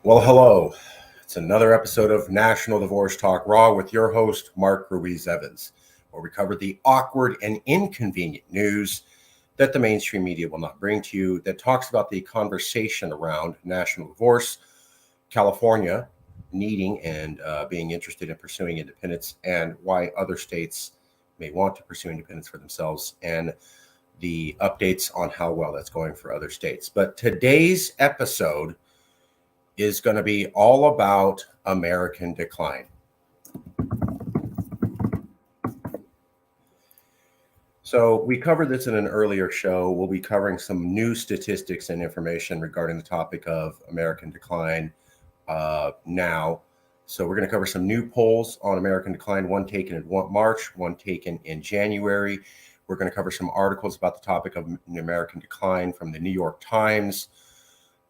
Well, hello. It's another episode of National Divorce Talk Raw with your host, Mark Ruiz Evans, where we cover the awkward and inconvenient news that the mainstream media will not bring to you, that talks about the conversation around national divorce, California needing and being interested in pursuing independence, and why other states may want to pursue independence for themselves, and the updates on how well that's going for other states. But today's episode is going to be all about American decline. So we covered this in an earlier show. We'll be covering some new statistics and information regarding the topic of American decline now. So we're going to cover some new polls on American decline, one taken in March, one taken in January. We're going to cover some articles about the topic of American decline from the New York Times,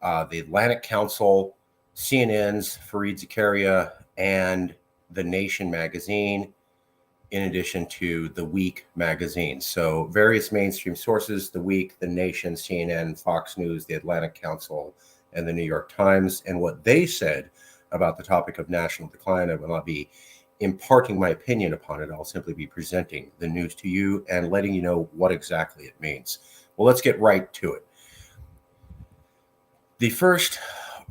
the Atlantic Council, CNN's Fareed Zakaria, and The Nation magazine, in addition to The Week magazine. So various mainstream sources, The Week, The Nation, CNN, Fox News, the Atlantic Council, and the New York Times, and what they said about the topic of national decline. I will not be imparting my opinion upon it. I'll simply be presenting the news to you and letting you know what exactly it means. Well, let's get right to it. The first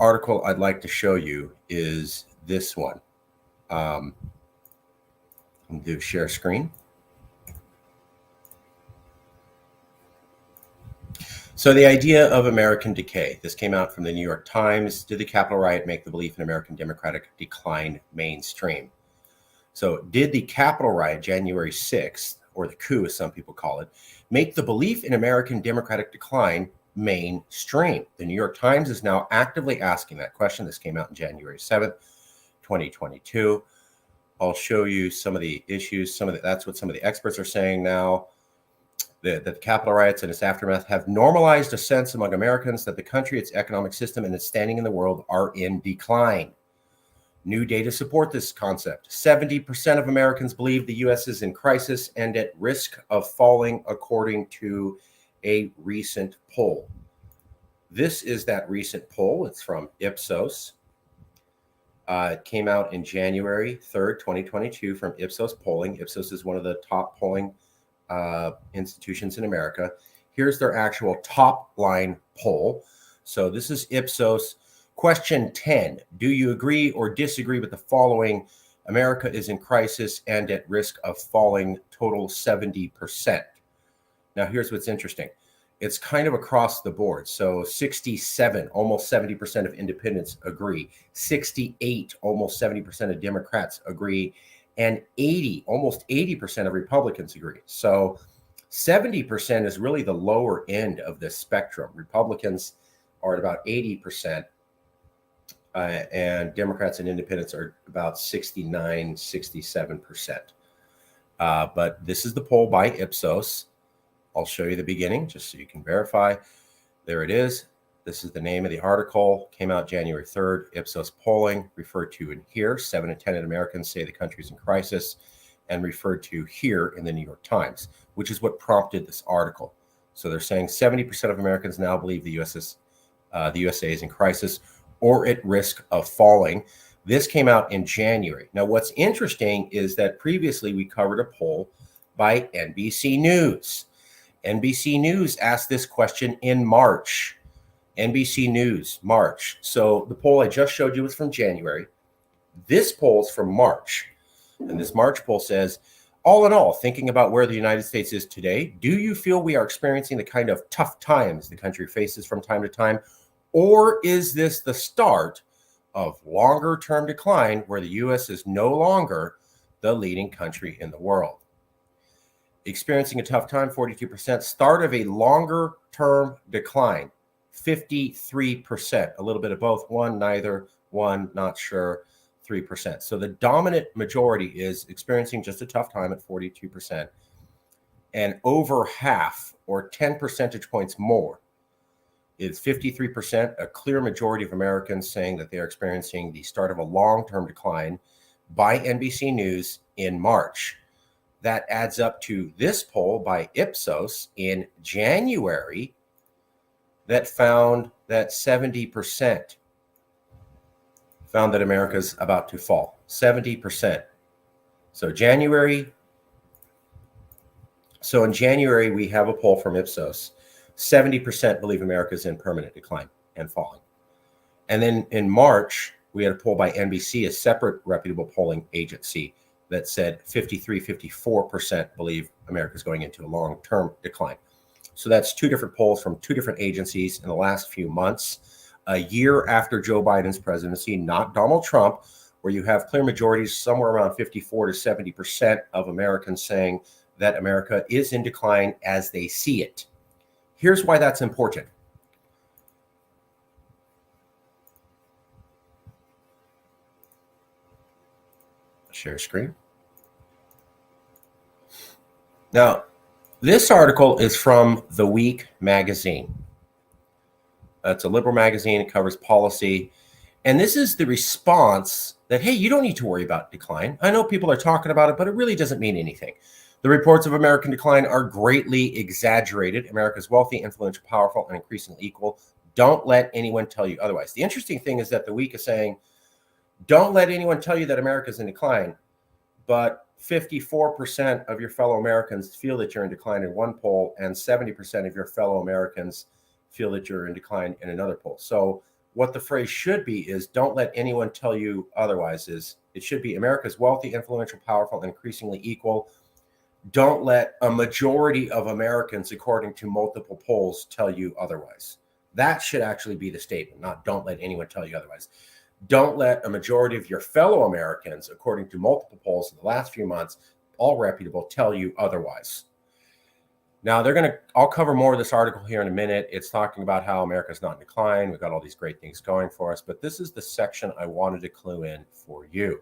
article I'd like to show you is this one. I'm going to do share screen. So the idea of American decay, this came out from the New York Times. Did the Capitol riot make the belief in American democratic decline mainstream? So did the Capitol riot, January 6th, or the coup as some people call it, make the belief in American democratic decline mainstream? The New York Times is now actively asking that question. This came out on January 7th, 2022. I'll show you some of the issues. That's what some of the experts are saying now. That the Capitol riots and its aftermath have normalized a sense among Americans that the country, its economic system, and its standing in the world are in decline. New data support this concept. 70% of Americans believe the U.S. is in crisis and at risk of falling, according to a recent poll. This is that recent poll. It's from Ipsos. It came out in January 3rd, 2022 from Ipsos Polling. Ipsos is one of the top polling institutions in America. Here's their actual top line poll. So this is Ipsos. Question 10. Do you agree or disagree with the following? America is in crisis and at risk of falling, total 70%. Now, here's what's interesting. It's kind of across the board. So 67, almost 70% of independents agree. 68, almost 70% of Democrats agree. And 80, almost 80% of Republicans agree. So 70% is really the lower end of this spectrum. Republicans are at about 80%, and Democrats and independents are about 69, 67%. But this is the poll by Ipsos. I'll show you the beginning just so you can verify. There it is. This is the name of the article. Came out January 3rd. Ipsos polling, referred to in here. 7 in 10 Americans say the country's in crisis, and referred to here in the New York Times, which is what prompted this article. So they're saying 70% of Americans now believe the USA is in crisis or at risk of falling. This came out in January. Now, what's interesting is that previously we covered a poll by NBC News. NBC News asked this question in March. NBC News, March. So the poll I just showed you was from January. This poll is from March. And this March poll says, all in all, thinking about where the United States is today, do you feel we are experiencing the kind of tough times the country faces from time to time? Or is this the start of longer term decline where the U.S. is no longer the leading country in the world? Experiencing a tough time, 42%. Start of a longer term decline, 53%. A little bit of both. One, neither. One, not sure. 3%. So the dominant majority is experiencing just a tough time at 42%. And over half, or 10 percentage points more, is 53%. A clear majority of Americans saying that they are experiencing the start of a long-term decline by NBC News in March. That adds up to this poll by Ipsos in January that found that 70% found that America's about to fall 70%. So in January, we have a poll from Ipsos. 70% believe America's in permanent decline and falling. And then in March, we had a poll by NBC, a separate reputable polling agency, that said 54% believe America's going into a long-term decline. So that's two different polls from two different agencies in the last few months, a year after Joe Biden's presidency, not Donald Trump, where you have clear majorities somewhere around 54 to 70% of Americans saying that America is in decline as they see it. Here's why that's important. Share screen. Now, this article is from The Week magazine. It's a liberal magazine. It covers policy. And this is the response that, hey, you don't need to worry about decline. I know people are talking about it, but it really doesn't mean anything. The reports of American decline are greatly exaggerated. America's wealthy, influential, powerful, and increasingly equal. Don't let anyone tell you otherwise. The interesting thing is that The Week is saying, don't let anyone tell you that America's in decline, but 54% of your fellow Americans feel that you're in decline in one poll, and 70% of your fellow Americans feel that you're in decline in another poll. So what the phrase should be is, don't let anyone tell you otherwise. It should be, America's wealthy, influential, powerful, and increasingly equal. Don't let a majority of Americans, according to multiple polls, tell you otherwise. That should actually be the statement, not don't let anyone tell you otherwise. Don't let a majority of your fellow Americans, according to multiple polls in the last few months, all reputable, tell you otherwise. Now, I'll cover more of this article here in a minute. It's talking about how America's not in decline. We've got all these great things going for us, but this is the section I wanted to clue in for you.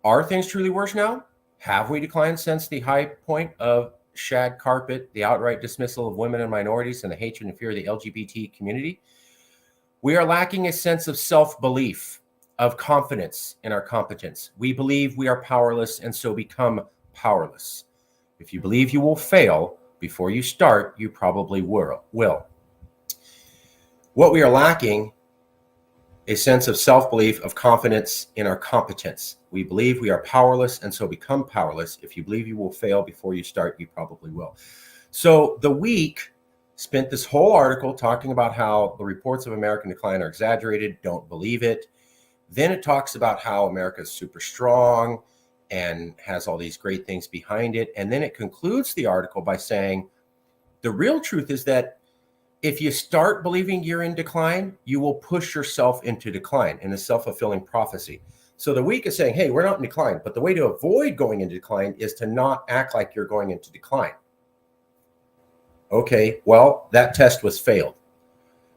Are things truly worse now? Have we declined since the high point of shag carpet, the outright dismissal of women and minorities, and the hatred and fear of the LGBT community? We are lacking a sense of self-belief, of confidence in our competence. We believe we are powerless and so become powerless. If you believe you will fail before you start, you probably will. What we are lacking, a sense of self-belief, of confidence in our competence. We believe we are powerless and so become powerless. If you believe you will fail before you start, you probably will. So The Week spent this whole article talking about how the reports of American decline are exaggerated, don't believe it. Then it talks about how America is super strong and has all these great things behind it. And then it concludes the article by saying, the real truth is that if you start believing you're in decline, you will push yourself into decline, in a self-fulfilling prophecy. So The Week is saying, hey, we're not in decline, but the way to avoid going into decline is to not act like you're going into decline. Okay, well, that test was failed.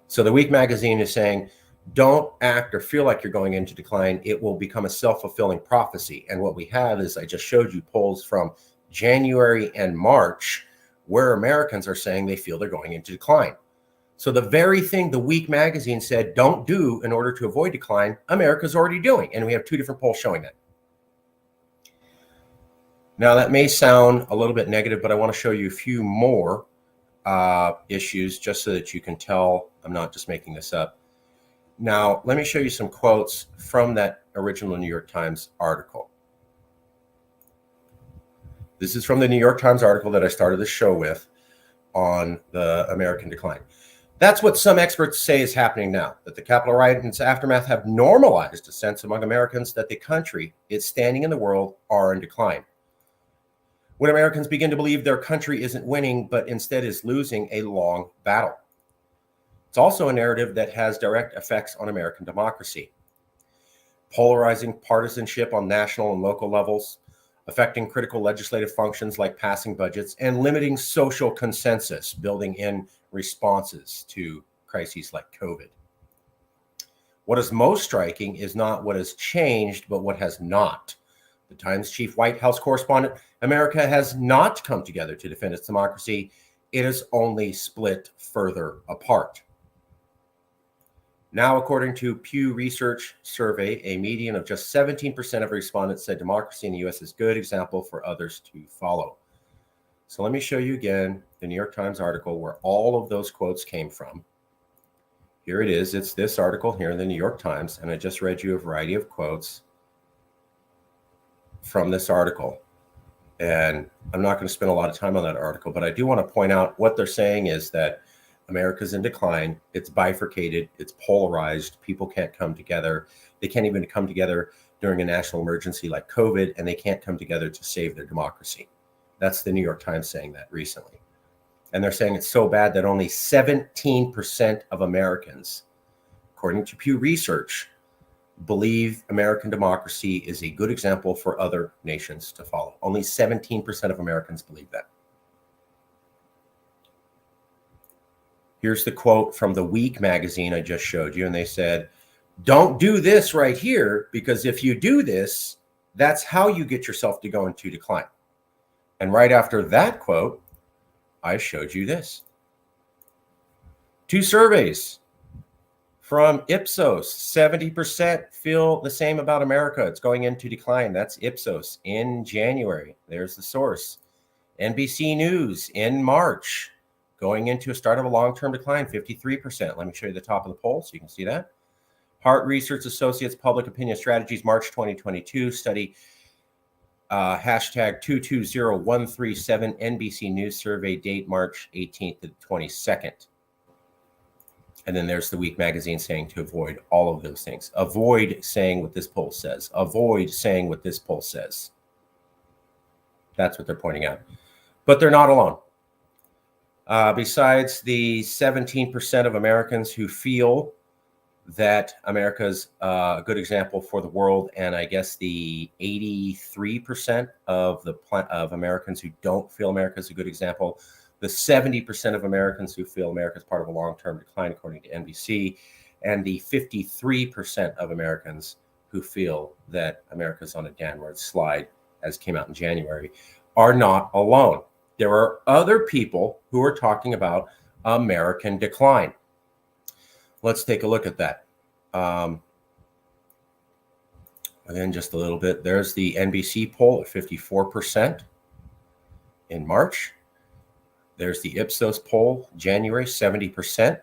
So The Week magazine is saying, don't act or feel like you're going into decline. It will become a self-fulfilling prophecy. And what we have is, I just showed you polls from January and March where Americans are saying they feel they're going into decline. So the very thing The Week magazine said don't do in order to avoid decline, America's already doing. And we have two different polls showing that. Now, that may sound a little bit negative, but I want to show you a few more issues just so that you can tell I'm not just making this up. Now, let me show you some quotes from that original New York Times article. This is from the New York Times article that I started the show with on the American decline. That's what some experts say is happening now, that the Capitol riot and its aftermath have normalized a sense among Americans that the country, its standing in the world, are in decline. When Americans begin to believe their country isn't winning, but instead is losing a long battle. It's also a narrative that has direct effects on American democracy. Polarizing partisanship on national and local levels, affecting critical legislative functions like passing budgets, and limiting social consensus, building in responses to crises like COVID. What is most striking is not what has changed, but what has not. The Times chief White House correspondent, America has not come together to defend its democracy. It has only split further apart. Now, according to Pew Research survey, a median of just 17% of respondents said democracy in the U.S. is a good example for others to follow. So let me show you again the New York Times article where all of those quotes came from. Here it is. It's this article here in the New York Times, and I just read you a variety of quotes from this article. And I'm not going to spend a lot of time on that article, but I do want to point out what they're saying is that America's in decline. It's bifurcated. It's polarized. People can't come together. They can't even come together during a national emergency like COVID, and they can't come together to save their democracy. That's the New York Times saying that recently. And they're saying it's so bad that only 17% of Americans, according to Pew Research, believe American democracy is a good example for other nations to follow. Only 17% of Americans believe that. Here's the quote from the Week magazine I just showed you, and they said, "Don't do this right here, because if you do this, that's how you get yourself to go into decline." And right after that quote, I showed you this. 2 surveys from Ipsos. 70% feel the same about America. It's going into decline. That's Ipsos in January. There's the source. NBC News in March, going into a start of a long-term decline, 53%. Let me show you the top of the poll so you can see that. Hart Research Associates Public Opinion Strategies, March 2022 study, hashtag 220137, NBC News survey, date March 18th to the 22nd. And then there's the Week magazine saying to avoid all of those things. Avoid saying what this poll says. Avoid saying what this poll says. That's what they're pointing out. But they're not alone. Besides the 17% of Americans who feel that America's a good example for the world, and I guess the 83% of Americans who don't feel America's a good example, the 70% of Americans who feel America is part of a long-term decline, according to NBC, and the 53% of Americans who feel that America's on a downward slide, as came out in January, are not alone. There are other people who are talking about American decline. Let's take a look at that. Again, just a little bit. There's the NBC poll at 54% in March. There's the Ipsos poll, January, 70%.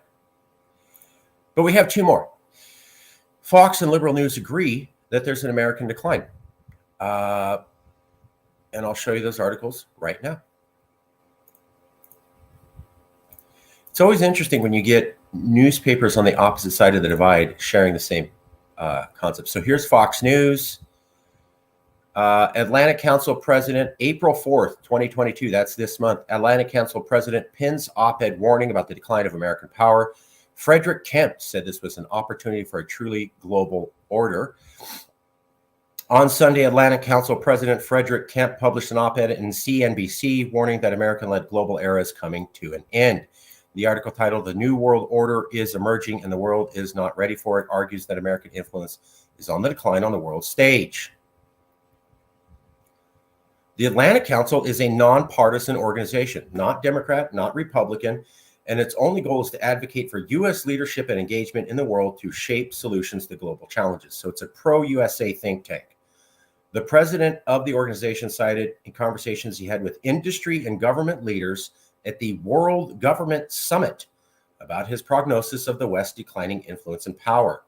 But we have 2 more. Fox and Liberal News agree that there's an American decline. And I'll show you those articles right now. It's always interesting when you get newspapers on the opposite side of the divide sharing the same concept. So here's Fox News. Atlantic Council President, April 4th, 2022, that's this month. Atlantic Council President pins op-ed warning about the decline of American power. Frederick Kemp said this was an opportunity for a truly global order. On Sunday, Atlantic Council President Frederick Kemp published an op-ed in CNBC warning that American-led global era is coming to an end. The article titled "The New World Order is Emerging and the World is Not Ready for It" argues that American influence is on the decline on the world stage. The Atlantic Council is a nonpartisan organization, not Democrat, not Republican, and its only goal is to advocate for U.S. leadership and engagement in the world to shape solutions to global challenges. So it's a pro-USA think tank. The president of the organization cited in conversations he had with industry and government leaders at the World Government Summit about his prognosis of the West's declining influence and power.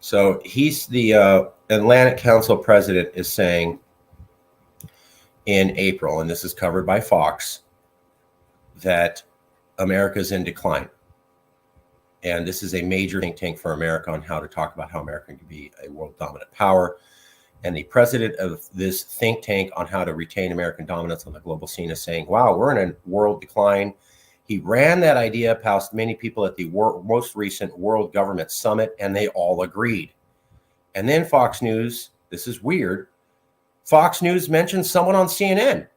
So he's the Atlantic Council president is saying in April, and this is covered by Fox, that America is in decline. And this is a major think tank for America on how to talk about how America can be a world dominant power. And the president of this think tank on how to retain American dominance on the global scene is saying, wow, we're in a world decline. He ran that idea past many people at the most recent World Government Summit, and they all agreed. And then Fox News, this is weird, Fox News mentioned someone on CNN.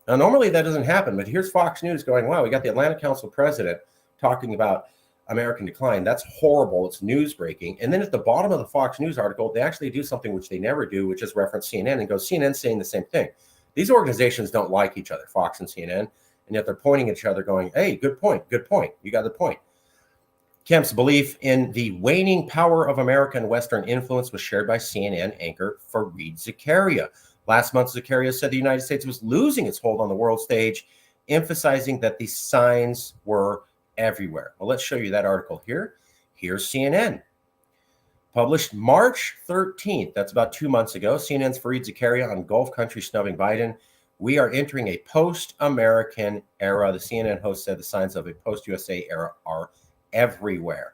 Now, normally that doesn't happen, but here's Fox News going, wow, we got the Atlantic Council president talking about American decline. That's horrible. It's news breaking. And then at the bottom of the Fox News article, they actually do something which they never do, which is reference CNN and go, CNN's saying the same thing. These organizations don't like each other, Fox and CNN, and yet they're pointing at each other going, hey, good point, good point. You got the point. Kemp's belief in the waning power of American Western influence was shared by CNN anchor Fareed Zakaria. Last month, Zakaria said the United States was losing its hold on the world stage, emphasizing that the signs were everywhere. Well, let's show you that article here. Here's CNN. Published March 13th, that's about 2 months ago. CNN's Fareed Zakaria on Gulf countries snubbing Biden. We are entering a post-American era. The CNN host said the signs of a post-USA era are everywhere.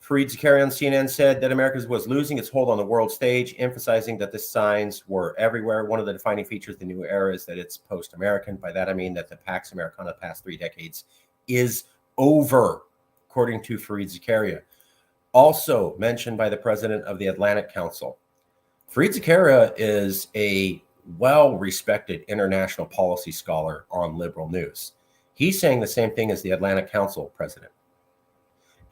Fareed Zakaria on CNN said that America was losing its hold on the world stage, emphasizing that the signs were everywhere. One of the defining features of the new era is that it's post-American. By that, I mean that the Pax Americana the past 3 decades is over, according to Fareed Zakaria. Also mentioned by the president of the Atlantic Council. Fareed Zakaria is a well-respected international policy scholar on liberal news. He's saying the same thing as the Atlantic Council president.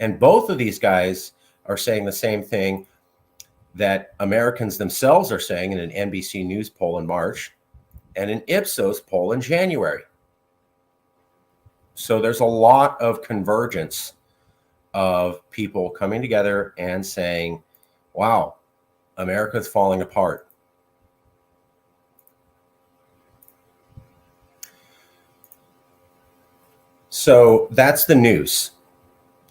And both of these guys are saying the same thing that Americans themselves are saying in an NBC News poll in March and an Ipsos poll in January. So there's a lot of convergence of people coming together and saying, wow, America's falling apart. So that's the news.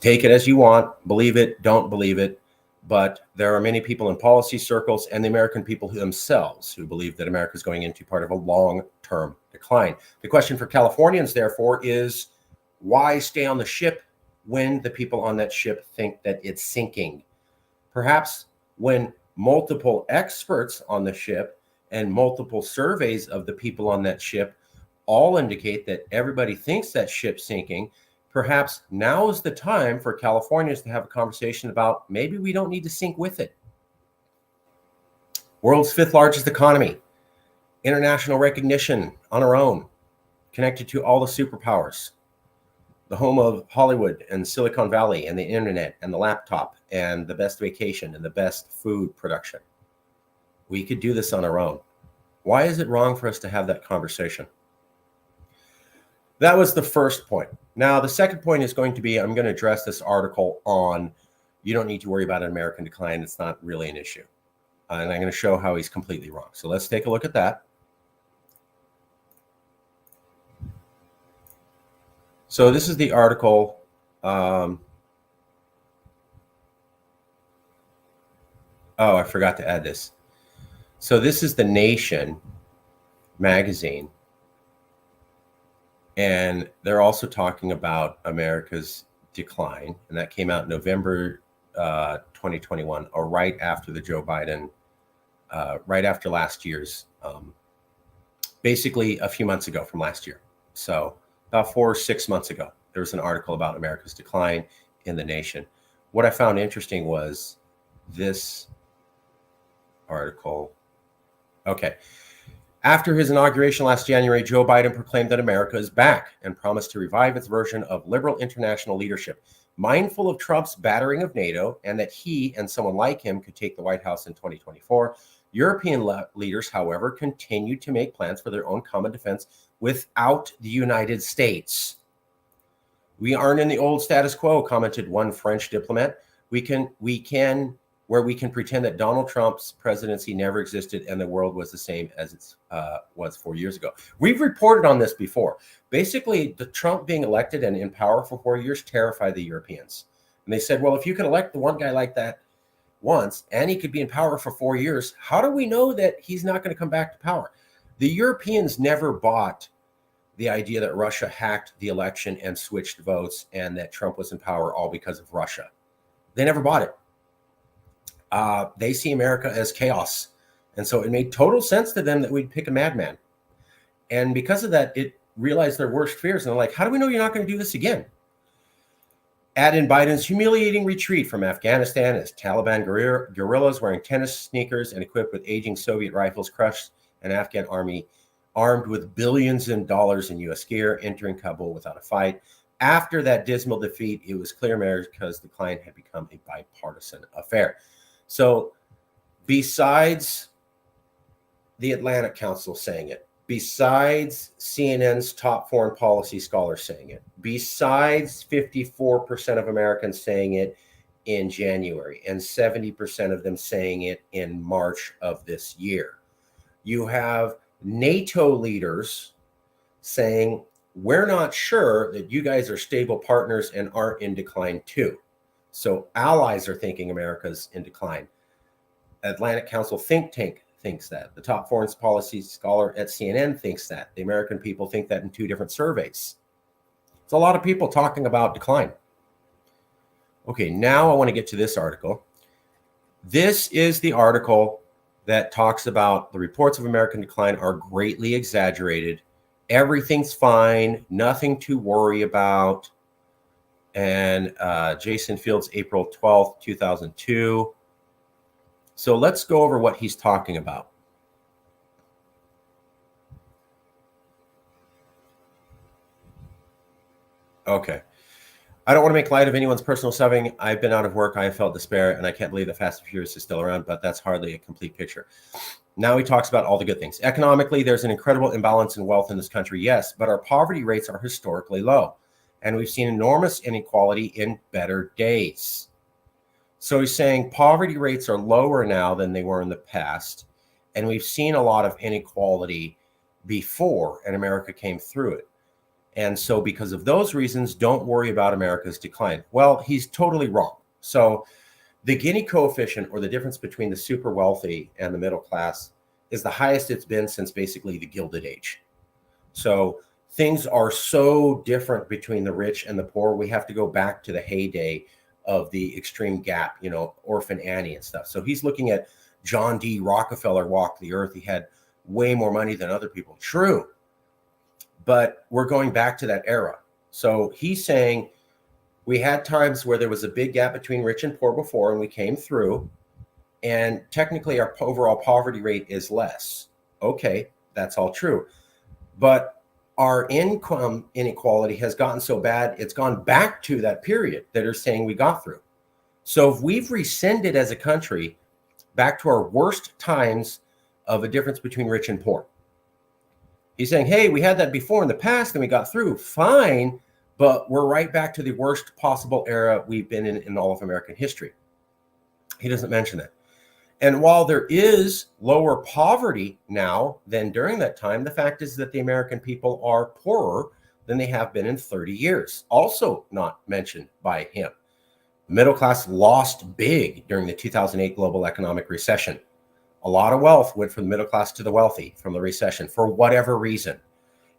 Take it as you want, believe it, don't believe it. But there are many people in policy circles and the American people themselves who believe that America is going into part of a long-term decline. The question for Californians, therefore, is why stay on the ship when the people on that ship think that it's sinking? Perhaps when multiple experts on the ship and multiple surveys of the people on that ship all indicate that everybody thinks that ship's sinking, perhaps now is the time for Californians to have a conversation about maybe we don't need to sink with it. World's 5th largest economy, international recognition on our own, connected to all the superpowers, the home of Hollywood and Silicon Valley and the internet and the laptop and the best vacation and the best food production. We could do this on our own. Why is it wrong for us to have that conversation? That was the first point. Now, the second point is going to be, I'm going to address this article on you don't need to worry about an American decline. It's not really an issue. And I'm going to show how he's completely wrong. So let's take a look at that. So this is the article. Oh, I forgot to add this. So this is The Nation magazine. And they're also talking about America's decline. And that came out November 2021, or right after the Joe Biden, right after last year's, basically a few months ago from last year. So about 4 or 6 months ago, there was an article about America's decline in The Nation. What I found interesting was this article. Okay. After his inauguration last January, Joe Biden proclaimed that America is back and promised to revive its version of liberal international leadership, mindful of Trump's battering of NATO and that he and someone like him could take the White House in 2024. European leaders, however, continued to make plans for their own common defense without the United States. We aren't in the old status quo, commented one French diplomat. We can pretend that Donald Trump's presidency never existed and the world was the same as it was 4 years ago. We've reported on this before. Basically, the Trump being elected and in power for 4 years terrified the Europeans. And they said, well, if you could elect the one guy like that once and he could be in power for 4 years, how do we know that he's not going to come back to power? The Europeans never bought the idea that Russia hacked the election and switched votes and that Trump was in power all because of Russia. They never bought it. They see America as chaos. And so it made total sense to them that we'd pick a madman. And because of that, it realized their worst fears. And they're like, how do we know you're not going to do this again? Add in Biden's humiliating retreat from Afghanistan as Taliban guerrillas wearing tennis sneakers and equipped with aging Soviet rifles crushed an Afghan army armed with billions in dollars in U.S. gear entering Kabul without a fight. After that dismal defeat, it was clear America's decline had become a bipartisan affair. So besides the Atlantic Council saying it, besides CNN's top foreign policy scholars saying it, besides 54% of Americans saying it, in January, and 70% of them saying it in March of this year. You have NATO leaders saying, we're not sure that you guys are stable partners and aren't in decline too. So allies are thinking America's in decline. Atlantic Council think tank thinks that. The top foreign policy scholar at CNN thinks that. The American people think that in 2 different surveys. It's a lot of people talking about decline. Okay, now I want to get to this article. This is the article that talks about the reports of American decline are greatly exaggerated. Everything's fine, nothing to worry about. And Jason Fields, April 12th, 2002. So let's go over what he's talking about. Okay. I don't want to make light of anyone's personal suffering. I've been out of work. I have felt despair, and I can't believe that Fast and Furious is still around, but that's hardly a complete picture. Now he talks about all the good things. Economically, there's an incredible imbalance in wealth in this country, yes, but our poverty rates are historically low, and we've seen enormous inequality in better days. So he's saying poverty rates are lower now than they were in the past, and we've seen a lot of inequality before, and America came through it. And so because of those reasons, don't worry about America's decline. Well, he's totally wrong. So the Gini coefficient, or the difference between the super wealthy and the middle class, is the highest it's been since basically the Gilded Age. So things are so different between the rich and the poor. We have to go back to the heyday of the extreme gap, Orphan Annie and stuff. So he's looking at John D. Rockefeller walked the earth. He had way more money than other people. True. But we're going back to that era. So he's saying we had times where there was a big gap between rich and poor before, and we came through. And technically, our overall poverty rate is less. Okay, that's all true. But our income inequality has gotten so bad, it's gone back to that period that are saying we got through. So if we've rescinded as a country back to our worst times of a difference between rich and poor. He's saying, hey, we had that before in the past and we got through fine, but we're right back to the worst possible era we've been in all of American history. He doesn't mention that. And while there is lower poverty now than during that time, the fact is that the American people are poorer than they have been in 30 years. Also not mentioned by him. The middle class lost big during the 2008 global economic recession. A lot of wealth went from the middle class to the wealthy from the recession for whatever reason.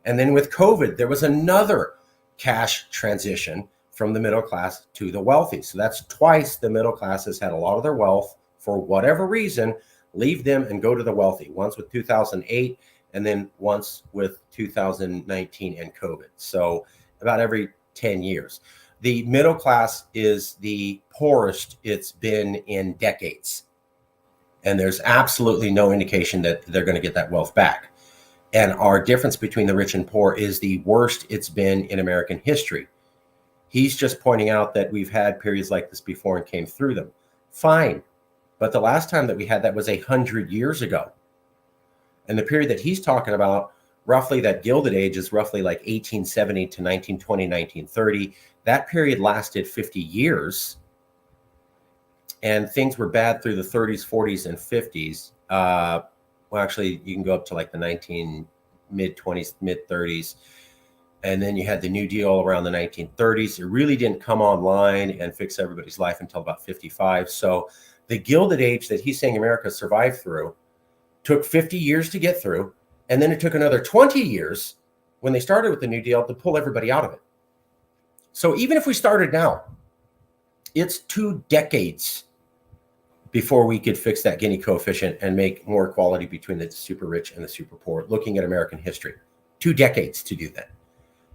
And then with COVID, there was another cash transition from the middle class to the wealthy. So that's twice the middle class has had a lot of their wealth for whatever reason, leave them and go to the wealthy. Once with 2008 and then once with 2019 and COVID. So about every 10 years. The middle class is the poorest it's been in decades. And there's absolutely no indication that they're going to get that wealth back. And our difference between the rich and poor is the worst it's been in American history. He's just pointing out that we've had periods like this before and came through them. Fine. But the last time that we had that was 100 years ago. And the period that he's talking about, roughly that Gilded Age, is roughly like 1870 to 1920, 1930. That period lasted 50 years. And things were bad through the 30s, 40s, and 50s. Well, actually, you can go up to like the mid-20s, mid-30s. And then you had the New Deal around the 1930s. It really didn't come online and fix everybody's life until about 55. So the Gilded Age that he's saying America survived through took 50 years to get through. And then it took another 20 years when they started with the New Deal to pull everybody out of it. So even if we started now, it's 2 decades before we could fix that Gini coefficient and make more equality between the super rich and the super poor, looking at American history. 2 decades to do that.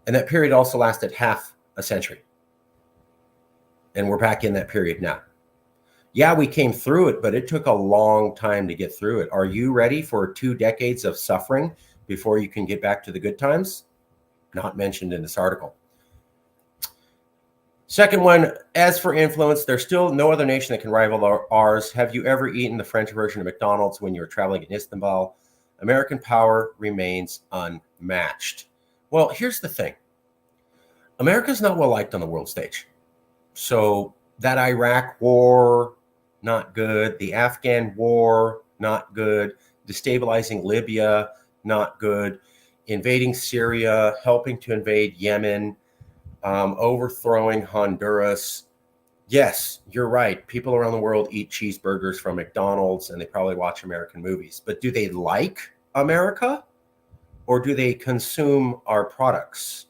And that period also lasted half a century. And we're back in that period now. Yeah, we came through it, but it took a long time to get through it. Are you ready for 2 decades of suffering before you can get back to the good times? Not mentioned in this article. Second one, as for influence, there's still no other nation that can rival ours. Have you ever eaten the French version of McDonald's when you were traveling in Istanbul? American power remains unmatched. Well, here's the thing. America's not well liked on the world stage. So That Iraq war, not good. The Afghan war, not good. Destabilizing Libya, not good. Invading Syria, helping to invade Yemen, overthrowing Honduras. Yes, you're right. People around the world eat cheeseburgers from McDonald's and they probably watch American movies. But do they like America or do they consume our products?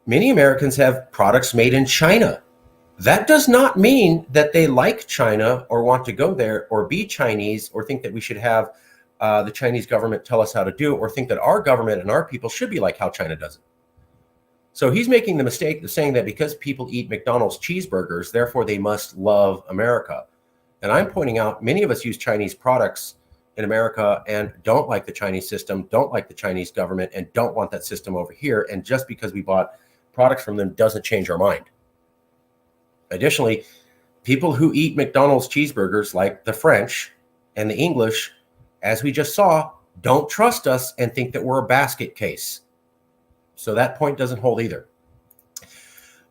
Many Americans have products made in China. That does not mean that they like China or want to go there or be Chinese or think that we should have the Chinese government tell us how to do it or think that our government and our people should be like how China does it. So he's making the mistake of saying that because people eat McDonald's cheeseburgers, therefore they must love America. And I'm pointing out many of us use Chinese products in America and don't like the Chinese system, don't like the Chinese government, and don't want that system over here. And just because we bought products from them doesn't change our mind. Additionally, people who eat McDonald's cheeseburgers, like the French and the English, as we just saw, don't trust us and think that we're a basket case. So that point doesn't hold either.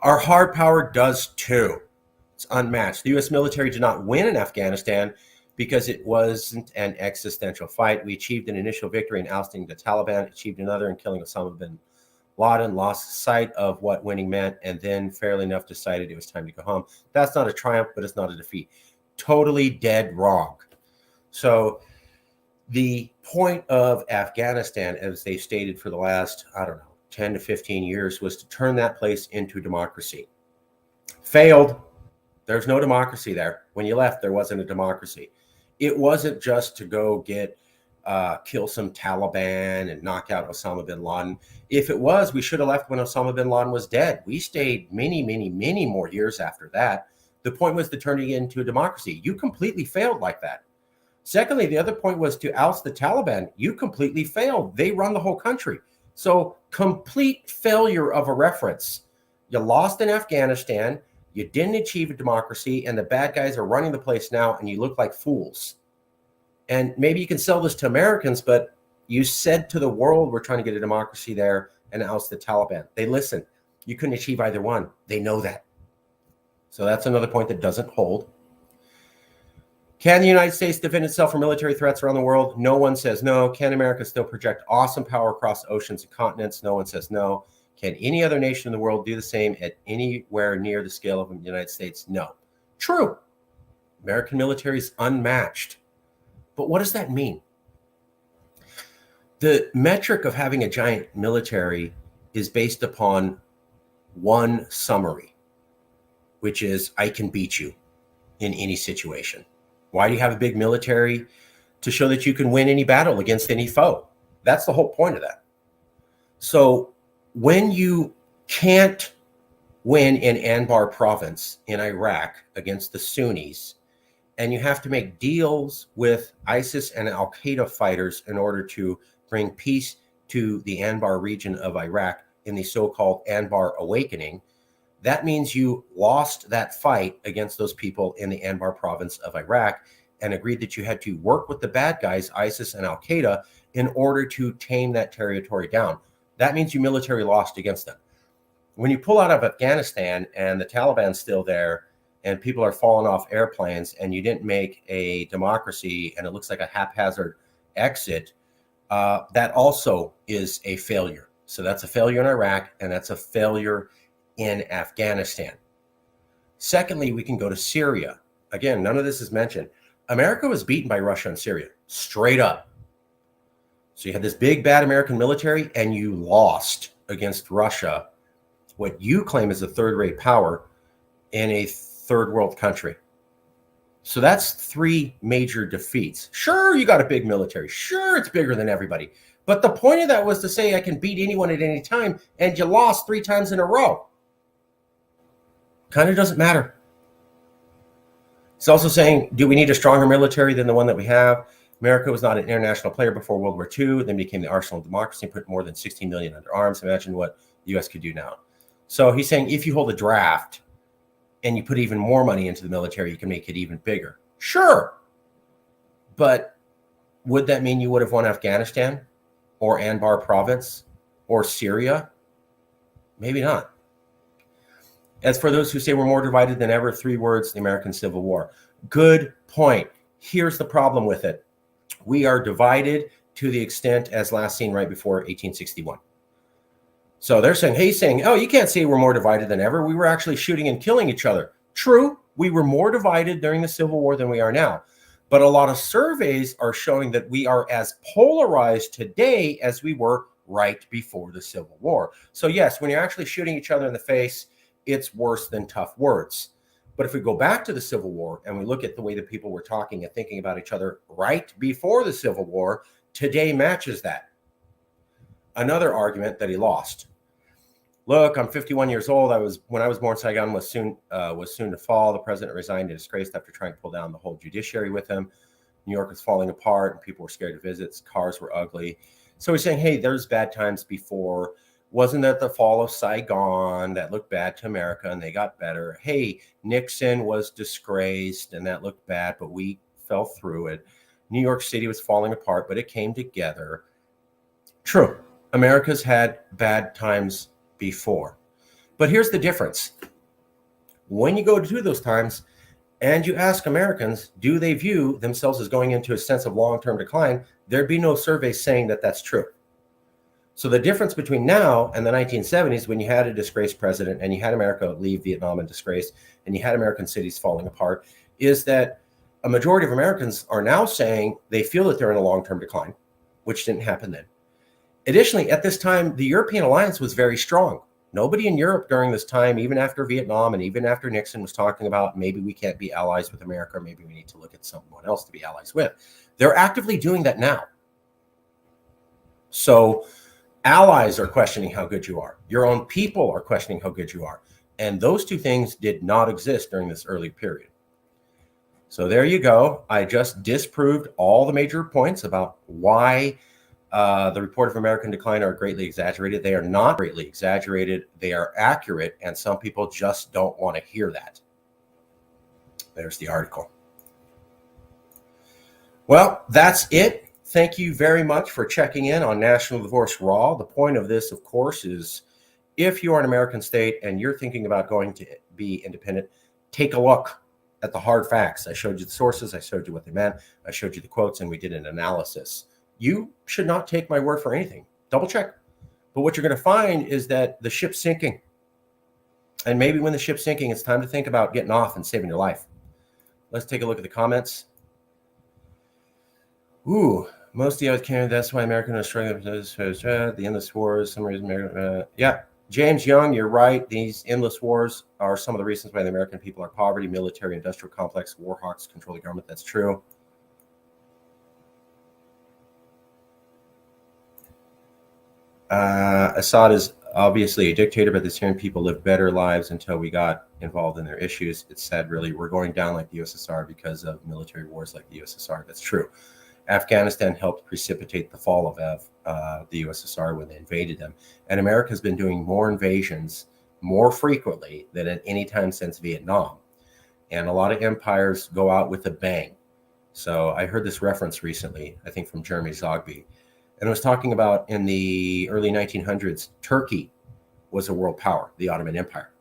Our hard power does too. It's unmatched. The U.S. military did not win in Afghanistan because it wasn't an existential fight. We achieved an initial victory in ousting the Taliban, achieved another in killing Osama bin Laden, lost sight of what winning meant, and then fairly enough decided it was time to go home. That's not a triumph, but it's not a defeat. Totally dead wrong. So the point of Afghanistan, as they stated for the last, 10 to 15 years, was to turn that place into democracy. Failed. There's no democracy there. When you left, there wasn't a democracy. It wasn't just to go kill some Taliban and knock out Osama bin Laden. If it was, we should have left when Osama bin Laden was dead. We stayed many, many, many more years after that. The point was to turn it into a democracy. You completely failed like that. Secondly, the other point was to oust the Taliban. You completely failed. They run the whole country. So complete failure of a reference. You lost in Afghanistan. You didn't achieve a democracy, and the bad guys are running the place now, and you look like fools. And maybe you can sell this to Americans, but you said to the world, we're trying to get a democracy there and oust the Taliban. They listen. You couldn't achieve either one. They know that. So that's another point that doesn't hold. Can the United States defend itself from military threats around the world? No one says no. Can America still project awesome power across oceans and continents? No one says no. Can any other nation in the world do the same at anywhere near the scale of the United States? No. True. American military is unmatched. But what does that mean? The metric of having a giant military is based upon one summary, which is I can beat you in any situation. Why do you have a big military? To show that you can win any battle against any foe. That's the whole point of that. So when you can't win in Anbar province in Iraq against the Sunnis, and you have to make deals with ISIS and Al-Qaeda fighters in order to bring peace to the Anbar region of Iraq in the so-called Anbar Awakening, that means you lost that fight against those people in the Anbar province of Iraq and agreed that you had to work with the bad guys, ISIS and Al-Qaeda, in order to tame that territory down. That means you military lost against them. When you pull out of Afghanistan and the Taliban's still there and people are falling off airplanes and you didn't make a democracy and it looks like a haphazard exit, that also is a failure. So that's a failure in Iraq and that's a failure in Afghanistan. Secondly, we can go to Syria. Again, none of this is mentioned. America was beaten by Russia in Syria, straight up. So you had this big, bad American military, and you lost against Russia, what you claim is a third-rate power in a third-world country. So that's three major defeats. Sure, you got a big military. Sure, it's bigger than everybody. But the point of that was to say I can beat anyone at any time, and you lost 3 times in a row. Kind of doesn't matter. It's also saying, do we need a stronger military than the one that we have? America was not an international player before World War II, then became the arsenal of democracy and put more than 16 million under arms. Imagine what the U.S. could do now. So he's saying if you hold a draft and you put even more money into the military, you can make it even bigger. Sure. But would that mean you would have won Afghanistan or Anbar province or Syria? Maybe not. As for those who say we're more divided than ever, 3 words, the American Civil War. Good point. Here's the problem with it. We are divided to the extent as last seen right before 1861. So they're saying, he's saying, oh, you can't say we're more divided than ever. We were actually shooting and killing each other. True, we were more divided during the Civil War than we are now. But a lot of surveys are showing that we are as polarized today as we were right before the Civil War. So yes, when you're actually shooting each other in the face, it's worse than tough words. But if we go back to the Civil War and we look at the way that people were talking and thinking about each other right before the Civil War, today matches that. Another argument that he lost. Look, I'm 51 years old. When I was born, Saigon was soon to fall. The president resigned in disgrace after trying to pull down the whole judiciary with him. New York was falling apart, and people were scared to visit. Cars were ugly. So he's saying, hey, there's bad times before. Wasn't that the fall of Saigon that looked bad to America and they got better? Hey, Nixon was disgraced and that looked bad, but we fell through it. New York City was falling apart, but it came together. True. America's had bad times before. But here's the difference. When you go to those times and you ask Americans, do they view themselves as going into a sense of long-term decline? There'd be no surveys saying that that's true. So the difference between now and the 1970s, when you had a disgraced president and you had America leave Vietnam in disgrace and you had American cities falling apart, is that a majority of Americans are now saying they feel that they're in a long-term decline, which didn't happen then. Additionally, at this time, the European alliance was very strong. Nobody in Europe during this time, even after Vietnam and even after Nixon, was talking about maybe we can't be allies with America, or maybe we need to look at someone else to be allies with. They're actively doing that now. So allies are questioning how good you are. Your own people are questioning how good you are. And those two things did not exist during this early period. So there you go. I just disproved all the major points about why the report of American decline are greatly exaggerated. They are not greatly exaggerated. They are accurate, and some people just don't want to hear that. There's the article. Well, that's it. Thank you very much for checking in on National Divorce Raw. The point of this, of course, is if you are an American state and you're thinking about going to be independent, take a look at the hard facts. I showed you the sources. I showed you what they meant. I showed you the quotes, and we did an analysis. You should not take my word for anything. Double check. But what you're going to find is that the ship's sinking. And maybe when the ship's sinking, it's time to think about getting off and saving your life. Let's take a look at the comments. Ooh, most of the other Canada, that's why American is struggling with the endless wars. Some reason, yeah. James Young, you're right. These endless wars are some of the reasons why the American people are poverty, military, industrial complex, war hawks control the government. That's true. Assad is obviously a dictator, but the Syrian people lived better lives until we got involved in their issues. It's sad, really. We're going down like the USSR because of military wars like the USSR. That's true. Afghanistan helped precipitate the fall of the USSR when they invaded them. And America has been doing more invasions more frequently than at any time since Vietnam. And a lot of empires go out with a bang. So I heard this reference recently, I think from Jeremy Zogby. And it was talking about in the early 1900s, Turkey was a world power, the Ottoman Empire.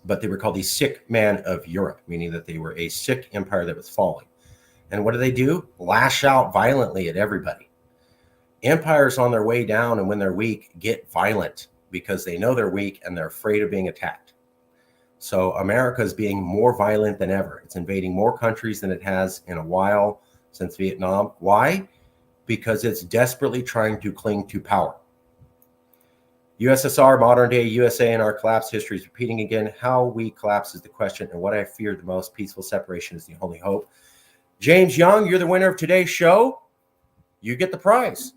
But they were called the sick man of Europe, meaning that they were a sick empire that was falling. And what do they do? Lash out violently at everybody. Empires on their way down and when they're weak get violent because they know they're weak and they're afraid of being attacked. So America is being more violent than ever. It's invading more countries than it has in a while since Vietnam. Why? Because it's desperately trying to cling to power. USSR, modern day USA, and our collapse history is repeating again. How we collapse is the question, and what I fear the most, peaceful separation is the only hope. James Young, you're the winner of today's show. You get the prize.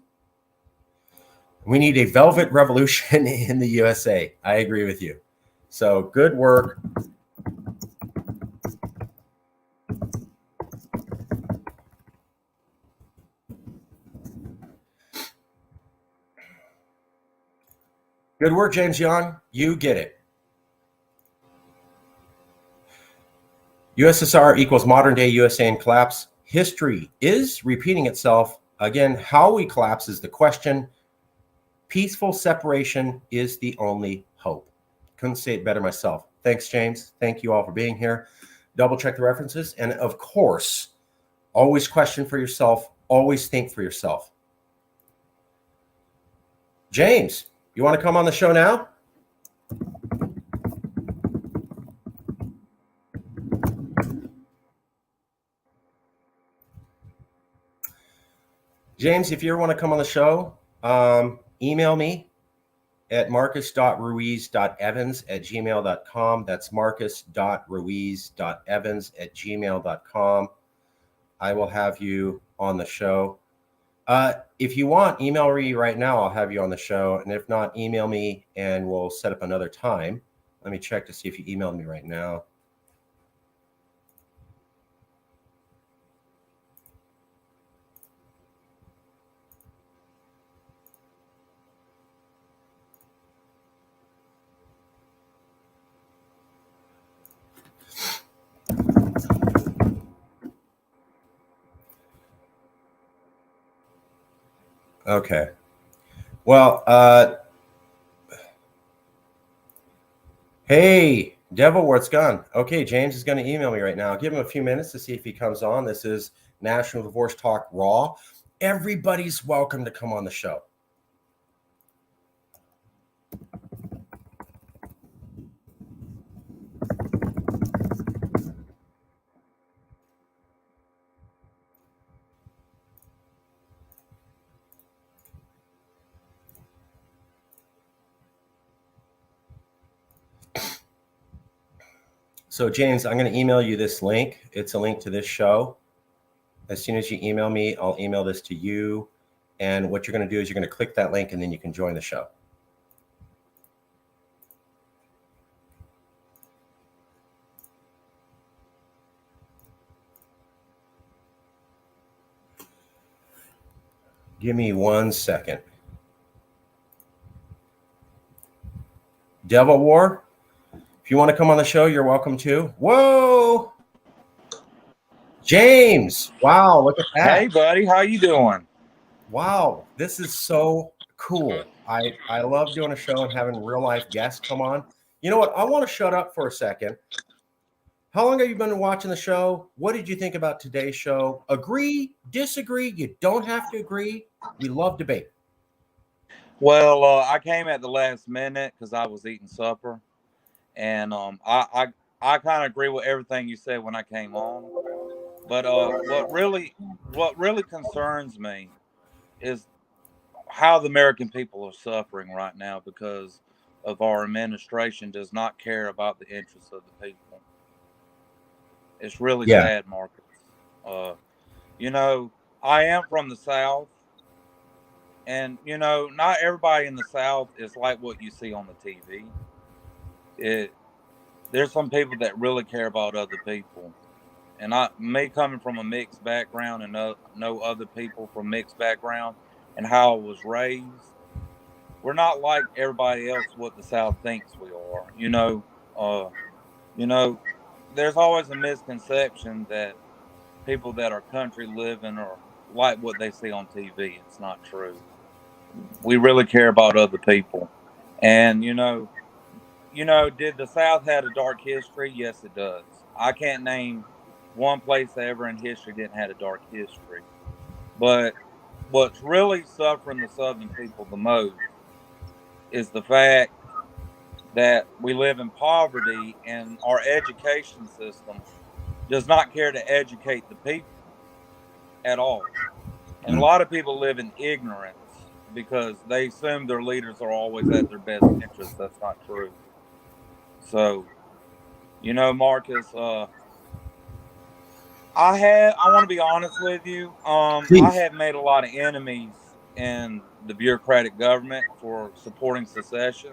We need a velvet revolution in the USA. I agree with you. So good work. Good work, James Young. You get it. USSR equals modern day USA and collapse. History is repeating itself. Again, how we collapse is the question. Peaceful separation is the only hope. Couldn't say it better myself. Thanks, James. Thank you all for being here. Double check the references. And of course, always question for yourself. Always think for yourself. James, you want to come on the show now? James, if you ever want to come on the show, email me at marcus.ruiz.evans@gmail.com. That's marcus.ruiz.evans@gmail.com. I will have you on the show. If you want, email me right now. I'll have you on the show. And if not, email me and we'll set up another time. Let me check to see if you emailed me right now. Okay. Well, hey, Devil, where it's gone. Okay, James is going to email me right now. I'll give him a few minutes to see if he comes on. This is National Divorce Talk Raw. Everybody's welcome to come on the show. So, James, I'm going to email you this link. It's a link to this show. As soon as you email me, I'll email this to you. And what you're going to do is you're going to click that link and then you can join the show. Give me 1 second. Devil War, if you want to come on the show, you're welcome to. Whoa! James, wow, look at that. Hey, buddy, how you doing? Wow, this is so cool. I love doing a show and having real life guests come on. You know what? I want to shut up for a second. How long have you been watching the show? What did you think about today's show? Agree, disagree? You don't have to agree. We love debate. Well, I came at the last minute because I was eating supper, and I kind of agree with everything you said when I came on. But what really concerns me is how the American people are suffering right now because of our administration does not care about the interests of the people. It's really sad, Marcus. You know, I am from the South. And not everybody in the South is like what you see on the TV. There's some people that really care about other people, and me coming from a mixed background and know other people from mixed background and how I was raised. We're not like everybody else. What the South thinks we are. You know, there's always a misconception that people that are country living are like what they see on TV. It's not true. We really care about other people. And did the South had a dark history? Yes, it does. I can't name one place ever in history didn't have a dark history. But what's really suffering the Southern people the most is the fact that we live in poverty and our education system does not care to educate the people at all. And a lot of people live in ignorance because they assume their leaders are always at their best interest. That's not true. So, Marcus, I want to be honest with you. I have made a lot of enemies in the bureaucratic government for supporting secession.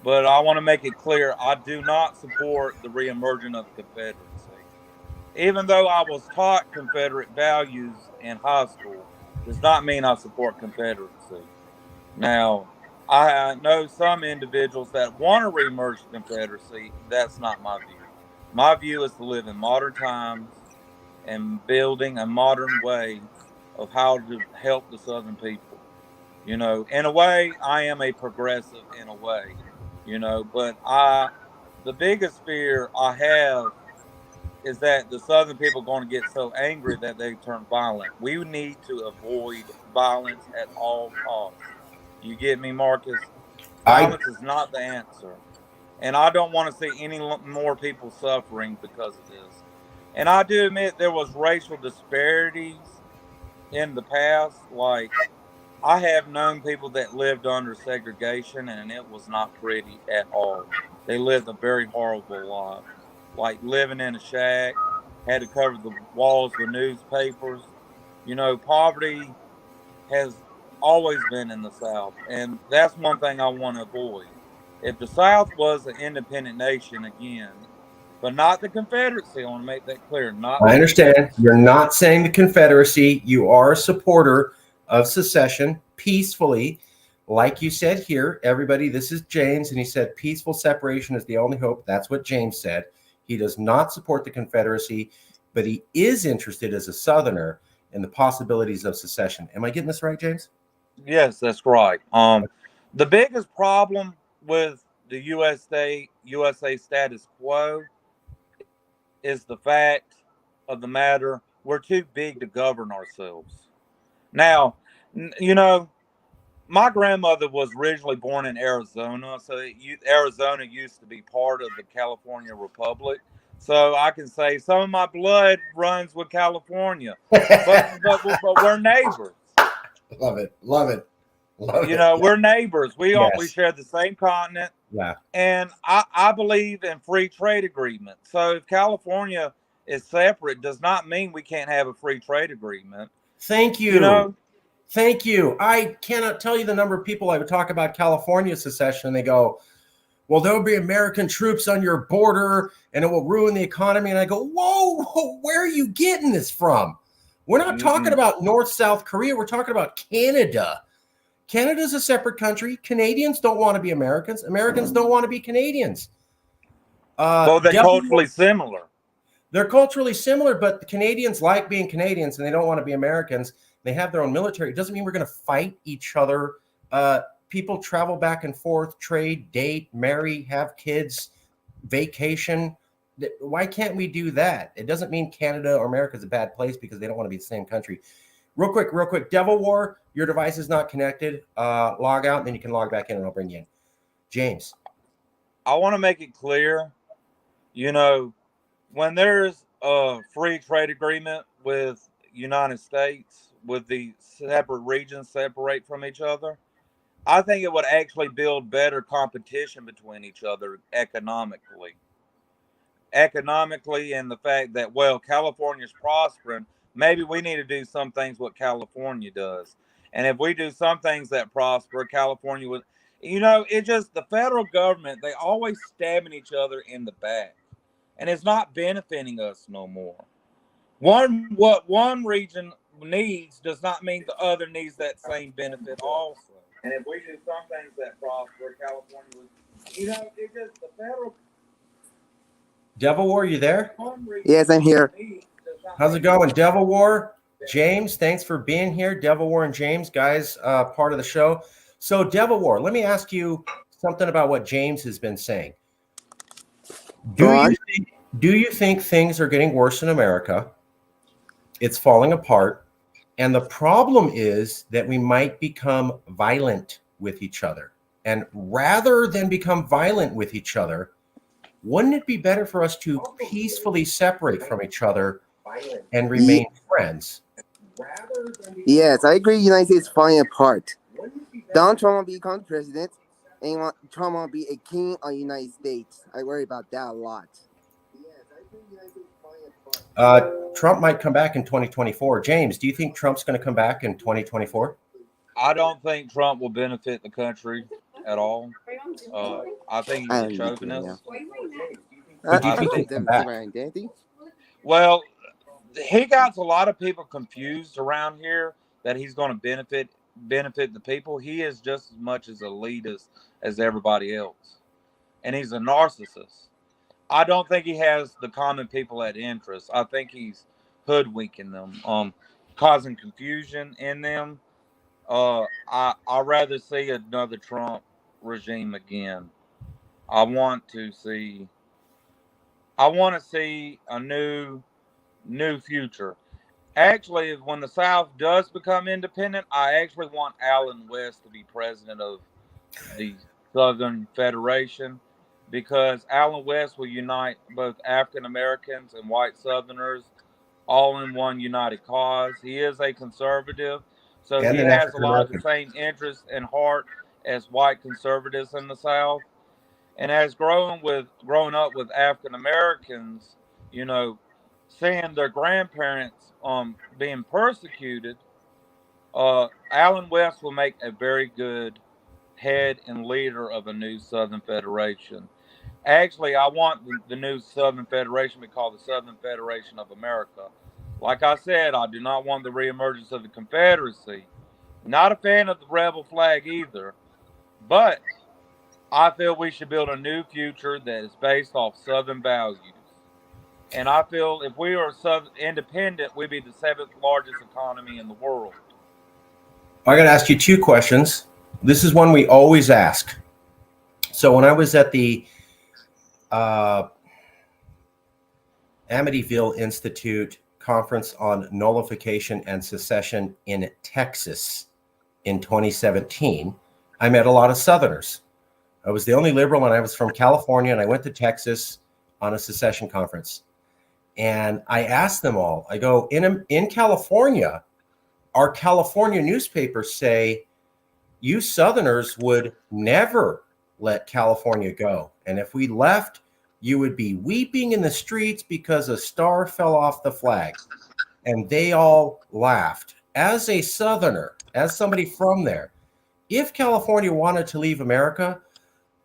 But I want to make it clear I do not support the reemergence of the Confederacy. Even though I was taught Confederate values in high school, does not mean I support Confederacy. Now, I know some individuals that want to reemerge the Confederacy. That's not my view. My view is to live in modern times and building a modern way of how to help the Southern people. In a way, I am a progressive in a way, but the biggest fear I have is that the Southern people are going to get so angry that they turn violent. We need to avoid violence at all costs. You get me, Marcus? I Violence is not the answer. And I don't want to see any more people suffering because of this. And I do admit there was racial disparities in the past. Like, I have known people that lived under segregation, and it was not pretty at all. They lived a very horrible life, like living in a shack, had to cover the walls with newspapers. Poverty has always been in the South, and that's one thing I want to avoid. If the South was an independent nation again, but not the Confederacy, I want to make that clear, not I the understand. Confederacy. You're not saying the Confederacy. You are a supporter of secession peacefully. Like you said here, everybody, this is James, and he said peaceful separation is the only hope. That's what James said. He does not support the Confederacy, but he is interested as a Southerner in the possibilities of secession. Am I getting this right, James? Yes, that's right. The biggest problem with the USA status quo is the fact of the matter we're too big to govern ourselves. Now, you know, my grandmother was originally born in Arizona, so Arizona used to be part of the California Republic. So I can say some of my blood runs with California, but we're neighbors. Love it. Love it. Love it. We're neighbors. We Yes. share the same continent, Yeah. and I believe in free trade agreements. So if California is separate, does not mean we can't have a free trade agreement. Thank You you. know, Thank you. I cannot tell you the number of people I would talk about California secession, and they go, well, there will be American troops on your border and it will ruin the economy. And I go, whoa, where are you getting this from? We're not talking about North South Korea. We're talking about Canada. Canada's a separate country. Canadians don't want to be Americans. Americans don't want to be Canadians. well, they're culturally similar. They're culturally similar, but the Canadians like being Canadians and they don't want to be Americans. They have their own military. It doesn't mean we're going to fight each other. People travel back and forth, trade, date, marry, have kids, vacation. Why can't we do that? It doesn't mean Canada or America is a bad place because they don't want to be the same country. Real quick. Devil War, your device is not connected. Log out, and then you can log back in, and I'll bring you in. James. I want to make it clear, when there's a free trade agreement with United States, with the separate regions separate from each other, I think it would actually build better competition between each other economically. Economically, and the fact that, well, California's prospering, maybe we need to do some things what California does. And if we do some things that prosper, California would, it just, the federal government, they always stabbing each other in the back. And it's not benefiting us no more. What one region needs does not mean the other needs that same benefit also. And if we do some things that prosper, California would, it just, the federal. Devil War, you there? Yes, I'm here. How's it going? Devil War, James, thanks for being here. Devil War and James, guys, part of the show. So, Devil War, let me ask you something about what James has been saying. Do you think things are getting worse in America? It's falling apart. And the problem is that we might become violent with each other. And rather than become violent with each other, wouldn't it be better for us to peacefully separate from each other and remain friends? Yes, I agree. United States falling apart. Donald Trump will become president, and Trump will be a king of the United States. I worry about that a lot. Trump might come back in 2024. James, do you think Trump's going to come back in 2024? I don't think Trump will benefit the country at all. I think he's a chauvinist. But do you think he'll come back? Well, he got a lot of people confused around here that he's going to benefit the people. He is just as much as elitist as everybody else, and he's a narcissist. I don't think he has the common people at interest. I think he's hoodwinking them, causing confusion in them. I'd rather see another Trump regime again. I want to see a new future. Actually, when the South does become independent, I actually want Allen West to be president of the Southern Federation, because Allen West will unite both African Americans and white Southerners all in one united cause. He is a conservative, so And he an has a African lot of the American. same interests and heart as white conservatives in the South. And as growing up with African Americans, you know, seeing their grandparents being persecuted, Allen West will make a very good head and leader of a new Southern Federation. Actually, I want the new Southern Federation to be called the Southern Federation of America. Like I said, I do not want the reemergence of the Confederacy. Not a fan of the rebel flag either, but I feel we should build a new future that is based off Southern values. And I feel if we are independent, we'd be the seventh largest economy in the world. I got to ask you two questions. This is one we always ask. So when I was at the uh, Amityville Institute conference on nullification and secession in Texas in 2017, I met a lot of Southerners. I was the only liberal, and I was from California, and I went to Texas on a secession conference. And I asked them all, I go, in California, our California newspapers say you Southerners would never let California go. And if we left, you would be weeping in the streets because a star fell off the flag. And they all laughed. As a Southerner, as somebody from there, if California wanted to leave America,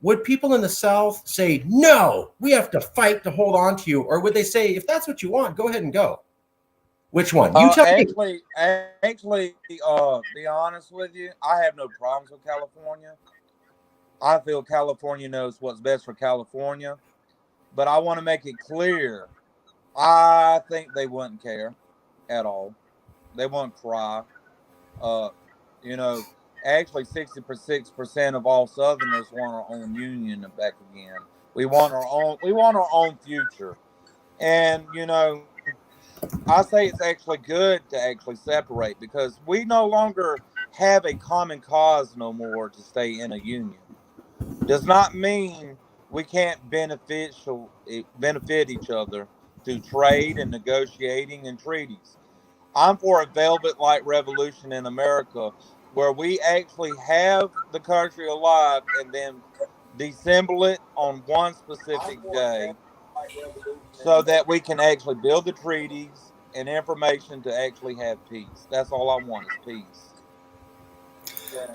would people in the South say, no, we have to fight to hold on to you? Or would they say, if that's what you want, go ahead and go? Which one? You tell me. Be honest with you, I have no problems with California. I feel California knows what's best for California, but I want to make it clear, I think they wouldn't care at all. They wouldn't cry. Uh, you know, actually, 66% of all Southerners want our own union back again. We want our own. We want our own future, and I say it's actually good to actually separate, because we no longer have a common cause no more to stay in a union. Does not mean we can't benefit each other through trade and negotiating and treaties. I'm for a velvet light revolution in America where we actually have the country alive and then dissemble it on one specific day so that we can actually build the treaties and information to actually have peace. That's all I want is peace.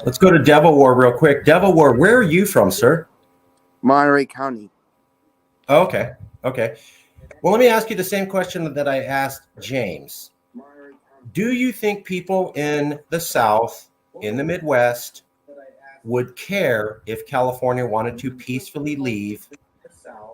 Let's go to Devil War real quick. Devil War, where are you from, sir? Monterey County. Oh, okay. Okay. Well, let me ask you the same question that I asked James. Do you think people in the South, in the Midwest, would care if California wanted to peacefully leave,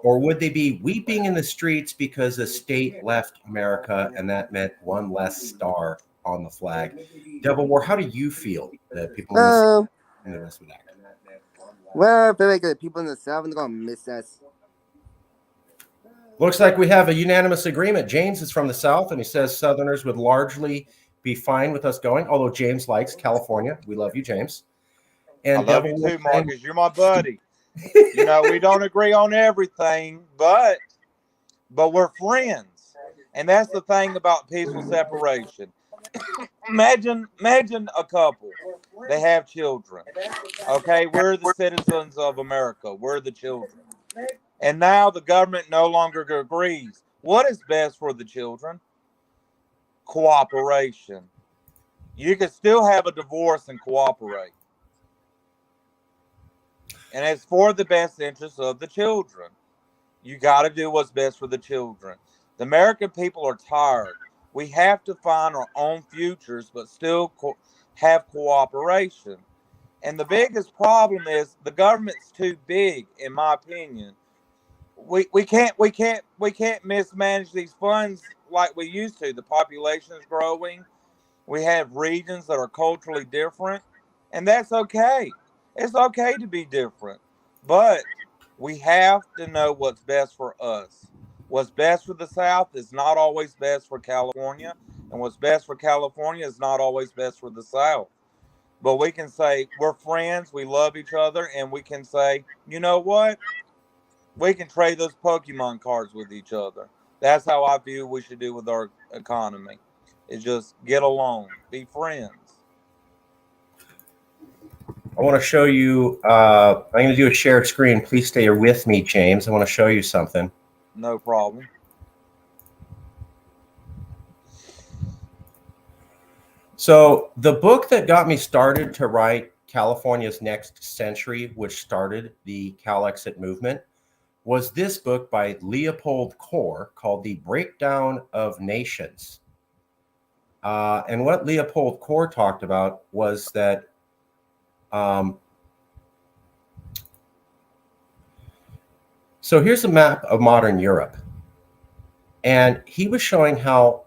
or would they be weeping in the streets because the state left America and that meant one less star on the flag? Devil War, how do you feel that people in the South and the rest would act? Well, I feel like the people in the South are going to miss us. Looks like we have a unanimous agreement. James is from the South, and he says Southerners would largely be fine with us going, although James likes California. We love you, James. And I love you too, Marcus. You're my buddy. We don't agree on everything, but we're friends. And that's the thing about peaceful separation. Imagine a couple. They have children. Okay, we're the citizens of America. We're the children. And now the government no longer agrees. What is best for the children? Cooperation. You can still have a divorce and cooperate. And it's for the best interest of the children. You got to do what's best for the children. The American people are tired. We have to find our own futures, but still have cooperation. And the biggest problem is the government's too big, in my opinion. We can't mismanage these funds like we used to. The population is growing. We have regions that are culturally different, and that's okay. It's okay to be different, but We have to know what's best for us. What's best for the South is not always best for California, and what's best for California is not always best for the South. But we can say we're friends, we love each other, and we can say, you know what? We can trade those Pokemon cards with each other. That's how I view we should do with our economy. Is just get along, be friends. I want to show you, I'm going to do a shared screen. Please stay with me, James. I want to show you something. No problem. So the book that got me started to write California's Next Century, which started the CalExit movement, was this book by Leopold Kohr called The Breakdown of Nations. And what Leopold Kohr talked about was that so here's a map of modern Europe. And he was showing how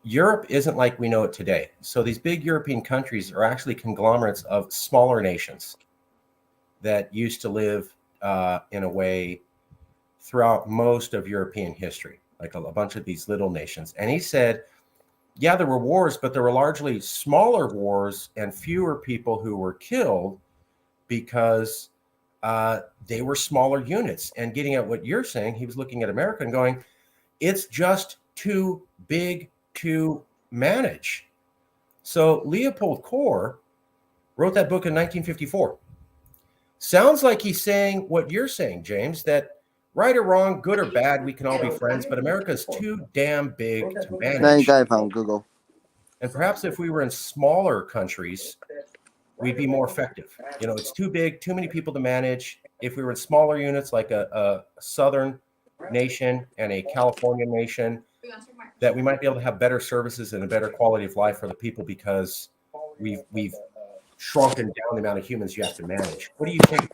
Europe isn't like we know it today. So these big European countries are actually conglomerates of smaller nations that used to live in a way throughout most of European history, like a bunch of these little nations. And he said, yeah, there were wars, but there were largely smaller wars and fewer people who were killed because they were smaller units. And getting at what you're saying, he was looking at America and going, it's just too big to manage. So Leopold Kohr wrote that book in 1954. Sounds like he's saying what you're saying, James, that right or wrong, good or bad, we can all be friends, but America's too damn big to manage. Now you got it on Google. And perhaps if we were in smaller countries, we'd be more effective. You know, it's too big, too many people to manage. If we were in smaller units like a southern nation and a California nation, that we might be able to have better services and a better quality of life for the people because we've shrunken down the amount of humans you have to manage. What do you think?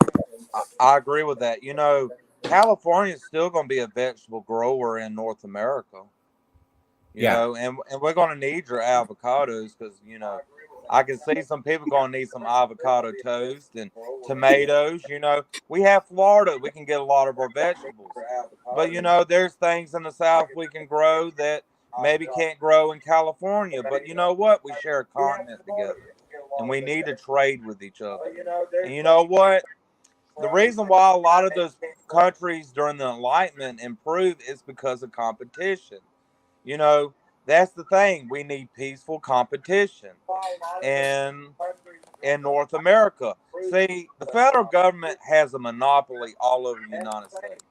I agree with that. You know, California is still going to be a vegetable grower in North America. You know, and we're going to need your avocados because, you know, I can see some people going to need some avocado toast and tomatoes. You know, we have Florida. We can get a lot of our vegetables. But, you know, there's things in the South we can grow that maybe can't grow in California. But you know what? We share a continent together. And we need to trade with each other. And you know what? The reason why a lot of those countries during the Enlightenment improved is because of competition. You know, that's the thing. We need peaceful competition in North America. See, the federal government has a monopoly all over the United States.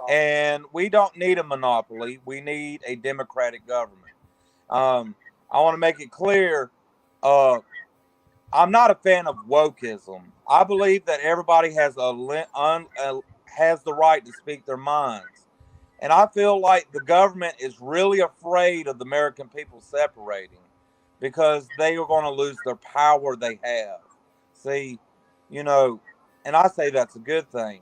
And we don't need a monopoly. We need a democratic government. I want to make it clear, I'm not a fan of wokeism. I believe that everybody has has the right to speak their minds. And I feel like the government is really afraid of the American people separating because they are going to lose their power they have. See, you know, and I say that's a good thing.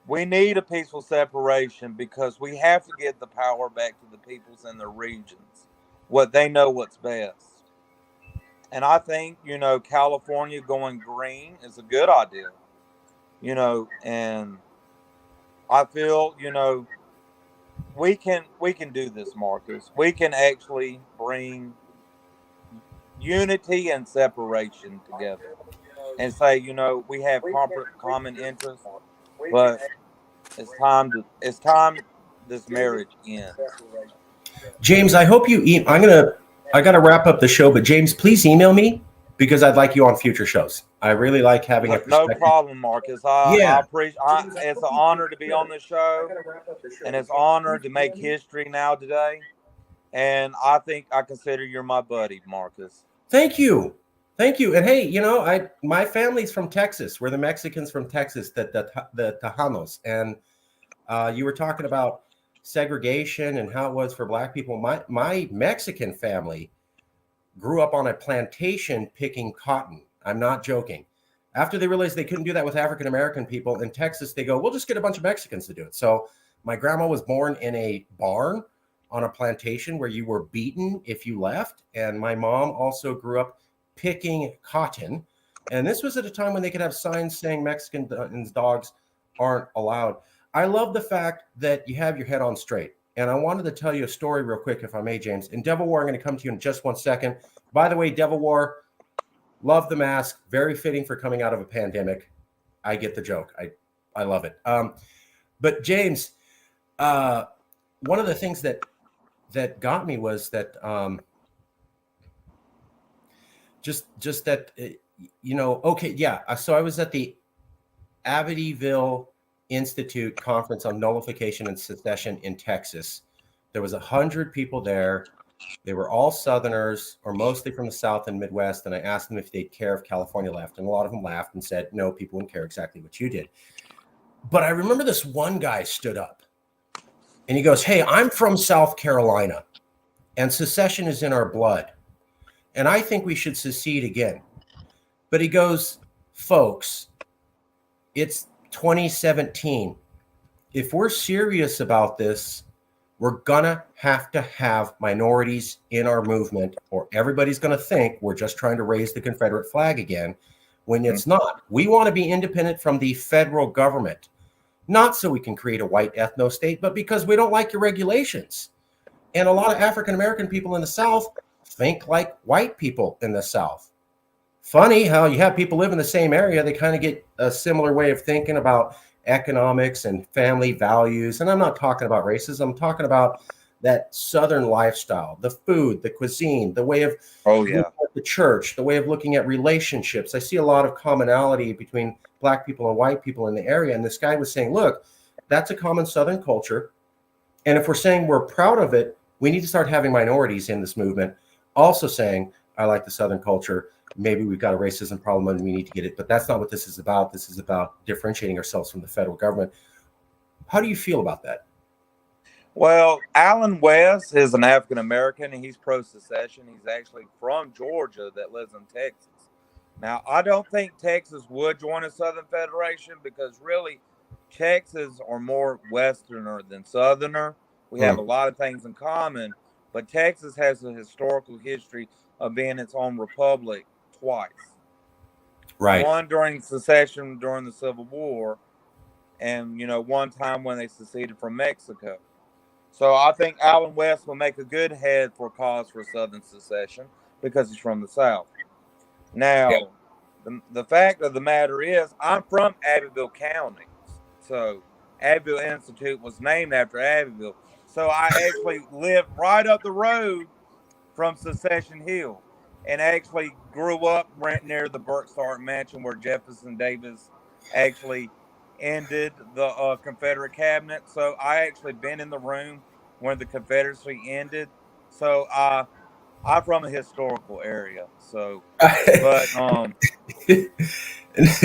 We need a peaceful separation because we have to get the power back to the peoples in their regions, what they know what's best. And I think, you know, California going green is a good idea, you know, and I feel, you know, we can do this, Marcus. We can actually bring unity and separation together and say, you know, we have common interests, but it's time this marriage ends. James, I hope you eat. I got to wrap up the show, but James, please email me because I'd like you on future shows. I really like having a perspective. No problem, Marcus. I appreciate. It's an honor to be on the show, and it's an honor to make history now today. And I think I consider you're my buddy, Marcus. Thank you. And hey, you know, my family's from Texas. We're the Mexicans from Texas, the Tejanos. And you were talking about segregation and how it was for Black people. My Mexican family grew up on a plantation picking cotton. I'm not joking. After they realized they couldn't do that with African American people in Texas, they go, we'll just get a bunch of Mexicans to do it. So my grandma was born in a barn on a plantation where you were beaten if you left. And my mom also grew up picking cotton. And this was at a time when they could have signs saying Mexicans dogs aren't allowed. I love the fact that you have your head on straight. And I wanted to tell you a story real quick, if I may, James. And Devil War, I'm going to come to you in just 1 second. By the way, Devil War, love the mask. Very fitting for coming out of a pandemic. I get the joke. I love it. But James, one of the things that got me was that just that okay, yeah. So I was at the Amityville Institute conference on nullification and secession in Texas. There was 100 people there. They were all Southerners, or mostly from the South and Midwest. And I asked them if they'd care if California left, and a lot of them laughed and said, "No, people wouldn't care exactly what you did." But I remember this one guy stood up, and he goes, "Hey, I'm from South Carolina, and secession is in our blood, and I think we should secede again." But he goes, "Folks, it's 2017. If we're serious about this, we're gonna have to have minorities in our movement, or everybody's gonna think we're just trying to raise the Confederate flag again, when it's not. We want to be independent from the federal government, not so we can create a white ethno state, but because we don't like your regulations." And a lot of African American people in the South think like white people in the South. Funny how you have people live in the same area, they kind of get a similar way of thinking about economics and family values. And I'm not talking about racism, I'm talking about that Southern lifestyle, the food, the cuisine, the way of looking at the church, the way of looking at relationships. I see a lot of commonality between Black people and white people in the area. And this guy was saying, look, that's a common Southern culture. And if we're saying we're proud of it, we need to start having minorities in this movement. Also saying, I like the Southern culture. Maybe we've got a racism problem and we need to get it. But that's not what this is about. This is about differentiating ourselves from the federal government. How do you feel about that? Well, Alan West is an African American, and he's pro-secession. He's actually from Georgia that lives in Texas. Now, I don't think Texas would join a Southern Federation, because really Texas are more Westerner than Southerner. We have a lot of things in common, but Texas has a historical history of being its own republic twice. Right. One during secession during the Civil War, and one time when they seceded from Mexico. So I think Alan West will make a good head for a cause for Southern secession, because he's from the South. Now, the fact of the matter is, I'm from Abbeville County. So Abbeville Institute was named after Abbeville. So I actually live right up the road from Secession Hill, and actually grew up right near the Burke-Sarton Mansion, where Jefferson Davis actually ended the Confederate cabinet. So I actually been in the room when the Confederacy ended. So I'm from a historical area. So, but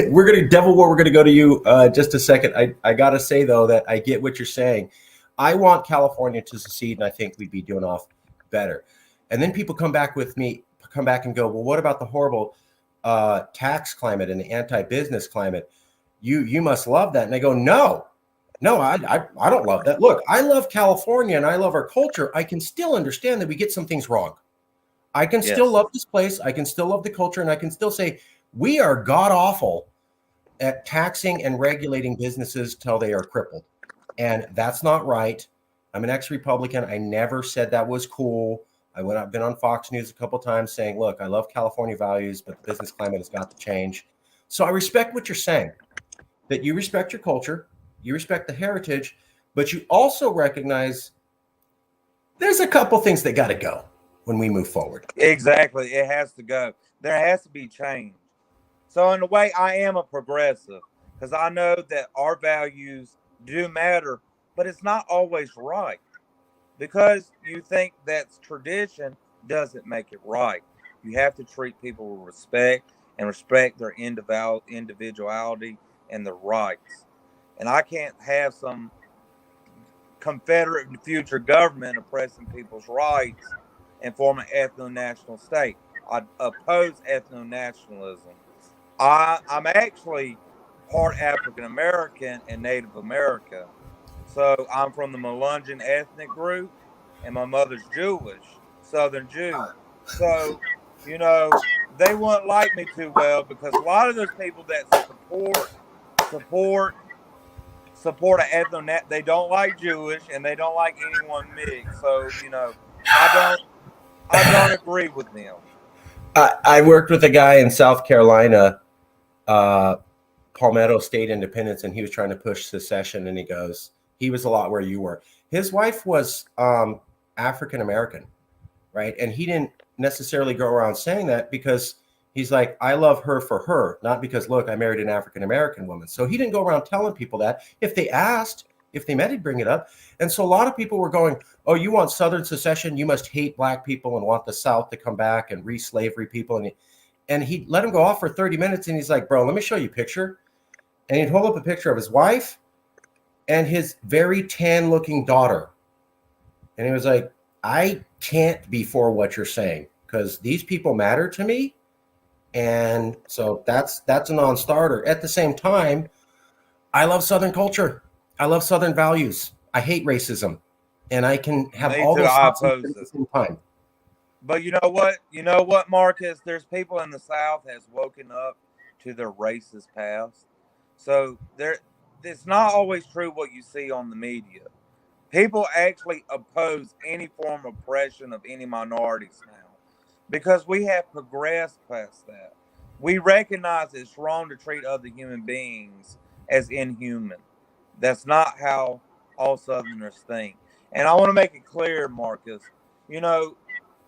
we're gonna Devil War. We're gonna go to you just a second. I gotta say though that I get what you're saying. I want California to secede, and I think we'd be doing off better. And then people come back and go, well, what about the horrible tax climate and the anti-business climate? You must love that. And I go, no, I don't love that. Look, I love California and I love our culture. I can still understand that we get some things wrong. I can still love this place. I can still love the culture. And I can still say we are god awful at taxing and regulating businesses till they are crippled. And that's not right. I'm an ex-Republican. I never said that was cool. I've been on Fox News a couple of times saying, look, I love California values, but the business climate has got to change. So I respect what you're saying, that you respect your culture, you respect the heritage, but you also recognize there's a couple things that got to go when we move forward. Exactly. It has to go. There has to be change. So in a way, I am a progressive, because I know that our values do matter, but it's not always right. Because you think that's tradition doesn't make it right. You have to treat people with respect and respect their individuality and their rights. And I can't have some Confederate future government oppressing people's rights and form an ethno-national state. I oppose ethno-nationalism. I'm actually part African American and Native American. So I'm from the Melungeon ethnic group, and my mother's Jewish, Southern Jew. So, they wouldn't like me too well, because a lot of those people that support support an ethno. They don't like Jewish and they don't like anyone mixed. So I don't agree with them. I worked with a guy in South Carolina, Palmetto State Independence, and he was trying to push secession. And he was a lot where you were. His wife was African American, right? And he didn't necessarily go around saying that because he's like, I love her for her, not because, look, I married an African American woman. So he didn't go around telling people that. If they asked, if they met, he'd bring it up. And so a lot of people were going, oh, you want Southern secession? You must hate black people and want the South to come back and re-slavery people. And he let him go off for 30 minutes. And he's like, bro, let me show you a picture. And he'd hold up a picture of his wife and his very tan looking daughter. And he was like, I can't be for what you're saying because these people matter to me. And so that's a non-starter. At the same time, I love Southern culture. I love Southern values. I hate racism. And I can have all those thoughts at the same time. But you know what, Marcus? There's people in the South has woken up to their racist past. So it's not always true what you see on the media. People actually oppose any form of oppression of any minorities now because we have progressed past that. We recognize it's wrong to treat other human beings as inhuman. That's not how all Southerners think. And I want to make it clear, Marcus,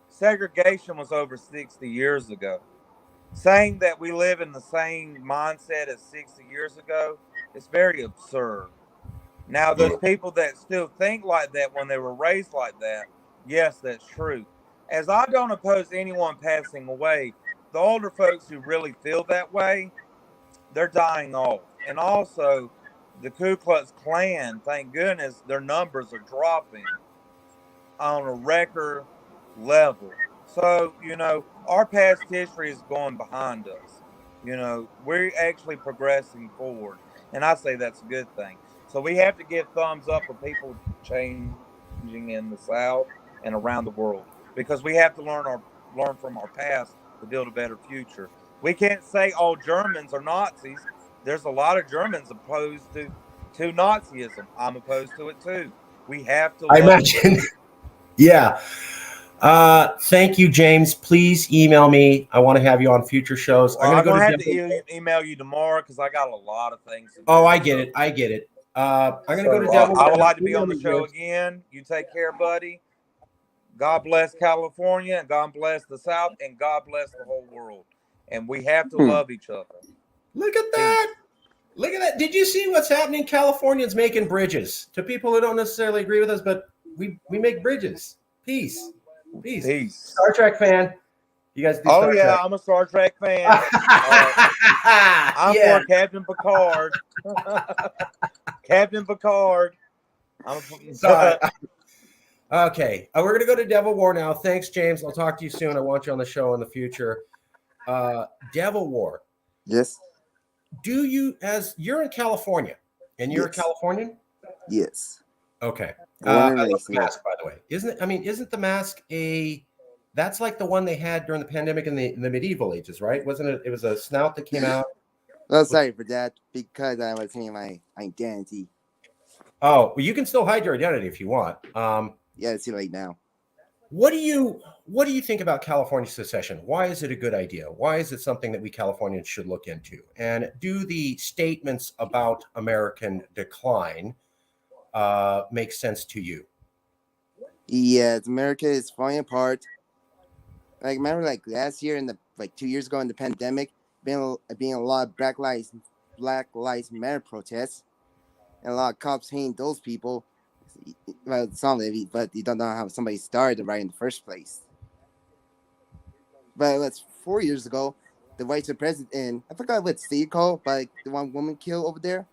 segregation was over 60 years ago. Saying that we live in the same mindset as 60 years ago is very absurd. Now, those people that still think like that when they were raised like that, yes, that's true. As I don't oppose anyone passing away, the older folks who really feel that way, they're dying off. And also, the Ku Klux Klan, thank goodness, their numbers are dropping on a record level. So, our past history is going behind us. We're actually progressing forward. And I say that's a good thing. So we have to give thumbs up for people changing in the South and around the world because we have to learn from our past to build a better future. We can't say all Germans are Nazis. There's a lot of Germans opposed to Nazism. I'm opposed to it too. We have to. I imagine. Yeah. Thank you, James. Please email me. I want to have you on future shows. Well, I'm going to have to email you tomorrow because I got a lot of things to do. Oh, I get it. I'm going to go to Devil. I would like to be on the show again. You take care, buddy. God bless California, and God bless the South, and God bless the whole world. And we have to love each other. Look at that. Look at that. Did you see what's happening? Californians making bridges. To people who don't necessarily agree with us, but we make bridges. Peace. Star Trek fan. You guys do Star Trek. I'm a Star Trek fan. I'm for Captain Picard. Captain Picard. Sorry. Okay. We're going to go to Devil War now. Thanks, James. I'll talk to you soon. I want you on the show in the future. Devil War. Yes. Do you, as you're in California, and you're a Californian? Yes. Okay. I love the mask, by the way. Isn't the mask that's like the one they had during the pandemic in the medieval ages, right? Wasn't it? It was a snout that came out. Well, sorry for that, because I was saying my identity. Oh, well, you can still hide your identity if you want. Yeah, it's too late now. What do you think about California secession? Why is it a good idea? Why is it something that we Californians should look into? And do the statements about American decline make sense to you? Yes, America is falling apart. Like, remember, like last year and 2 years ago in the pandemic, being a lot of Black Lives Matter protests, and a lot of cops hating those people. Well, some of it, but you don't know how somebody started right in the first place. But that's 4 years ago. The white president, and I forgot what state called, but like, the one woman killed over there.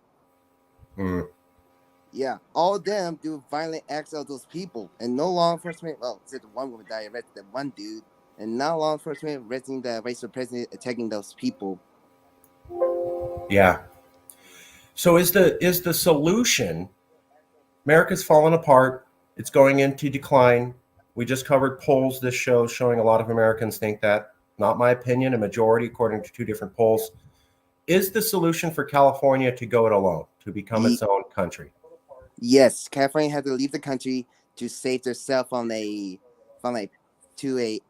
Yeah, all of them do violent acts of those people, and no law enforcement. Well, except the one woman died, arrested that one dude, and now law enforcement arresting the vice president, attacking those people. Yeah. So is the solution? America's fallen apart. It's going into decline. We just covered polls this show showing a lot of Americans think that. Not my opinion, a majority, according to two different polls. is the solution for California to go it alone, to become Ye- its own country? yes, California had to leave the country to save themselves from a to a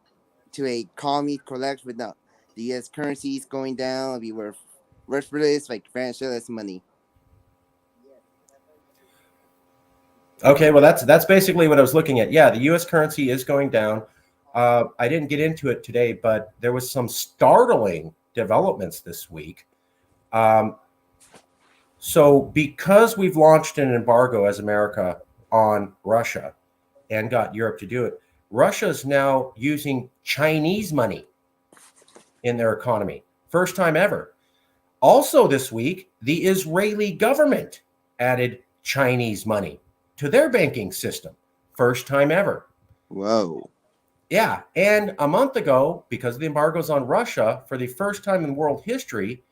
to a economy collapse without the U.S. currency is going down. We were worthless, like financial money. Okay, well that's basically what I was looking at. Yeah, the U.S. currency is going down. I didn't get into it today, but there was some startling developments this week. Um, so because we've launched an embargo as America on Russia and got Europe to do it, Russia is now using Chinese money in their economy. First time ever. Also this week, the Israeli government added Chinese money to their banking system. First time ever. Whoa. Yeah. And a month ago, because of the embargoes on Russia, for the first time in world history,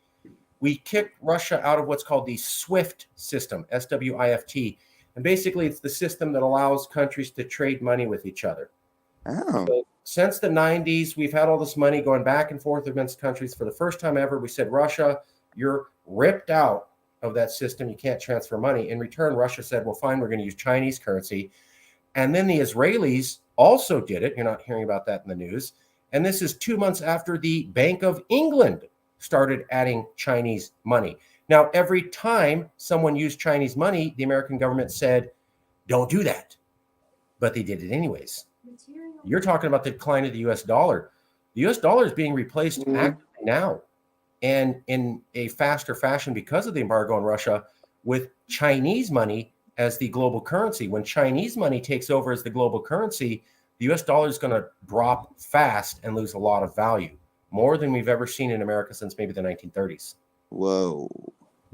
we kicked Russia out of what's called the SWIFT system, SWIFT. And basically, it's the system that allows countries to trade money with each other. Oh. So since the 90s, we've had all this money going back and forth against countries. For the first time ever, we said, Russia, you're ripped out of that system. You can't transfer money. In return, Russia said, well, fine, we're going to use Chinese currency. And then the Israelis also did it. You're not hearing about that in the news. And this is 2 months after the Bank of England started adding Chinese money. Now, every time someone used Chinese money, the American government said, don't do that. But they did it anyways. You're talking about the decline of the US dollar. The US dollar is being replaced actively now, and in a faster fashion because of the embargo on Russia, with Chinese money as the global currency. When Chinese money takes over as the global currency, the US dollar is going to drop fast and lose a lot of value, more than we've ever seen in America since maybe the 1930s. Whoa.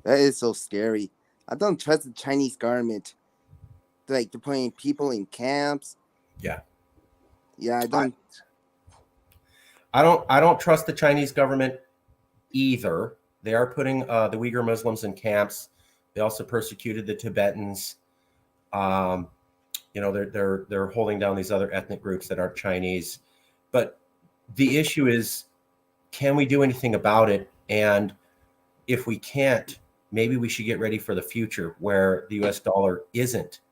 That is so scary. I don't trust the Chinese government. Like they're putting people in camps. Yeah. Yeah, I don't. I don't trust the Chinese government either. They are putting the Uyghur Muslims in camps. They also persecuted the Tibetans. They're holding down these other ethnic groups that aren't Chinese. But the issue is, can we do anything about it? And if we can't, maybe we should get ready for the future where the US dollar isn't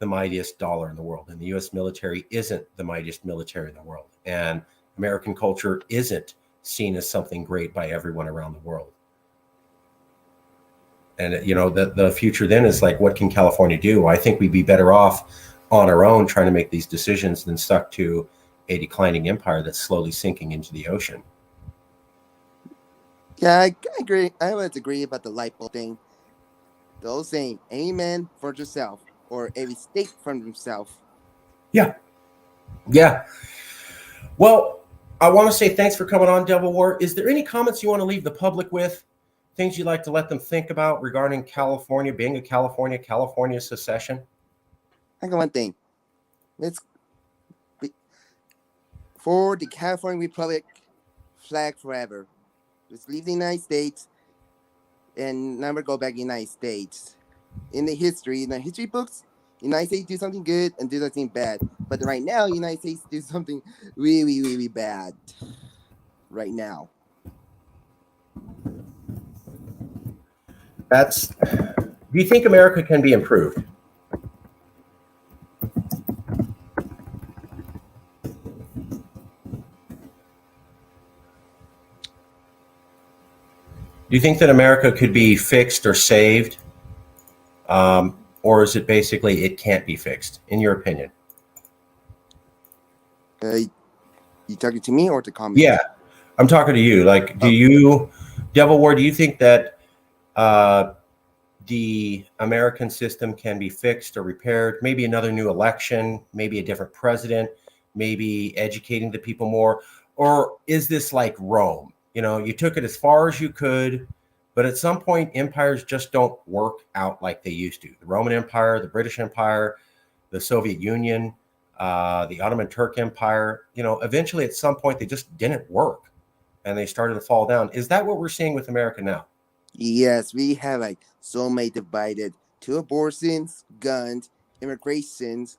the mightiest dollar in the world, and the US military isn't the mightiest military in the world, and American culture isn't seen as something great by everyone around the world. And the future then is like, what can California do? I think we'd be better off on our own trying to make these decisions than stuck to a declining empire that's slowly sinking into the ocean. Yeah, I agree. I would agree about the light bulb thing. Those saying amen for yourself or every state from himself. Yeah. Well, I want to say thanks for coming on, Devil War. Is there any comments you want to leave the public with? Things you'd like to let them think about regarding California, being a California secession? I got one thing. For the California Republic, flag forever. Let's leave the United States and never go back to the United States. In the history books, United States do something good and do something bad. But right now, United States do something really, really bad. Right now. Do you think America can be improved? Do you think that America could be fixed or saved? Or is it basically it can't be fixed, in your opinion? You talking to me or to comment? Yeah, I'm talking to you. Like, Devil War, do you think that the American system can be fixed or repaired? Maybe another new election, maybe a different president, maybe educating the people more? Or is this like Rome? You took it as far as you could, but at some point, empires just don't work out like they used to. The Roman Empire, the British Empire, the Soviet Union, the Ottoman Turk Empire, eventually at some point they just didn't work and they started to fall down. Is that what we're seeing with America now? Yes, we have like so many divided to abortions, guns, immigrations,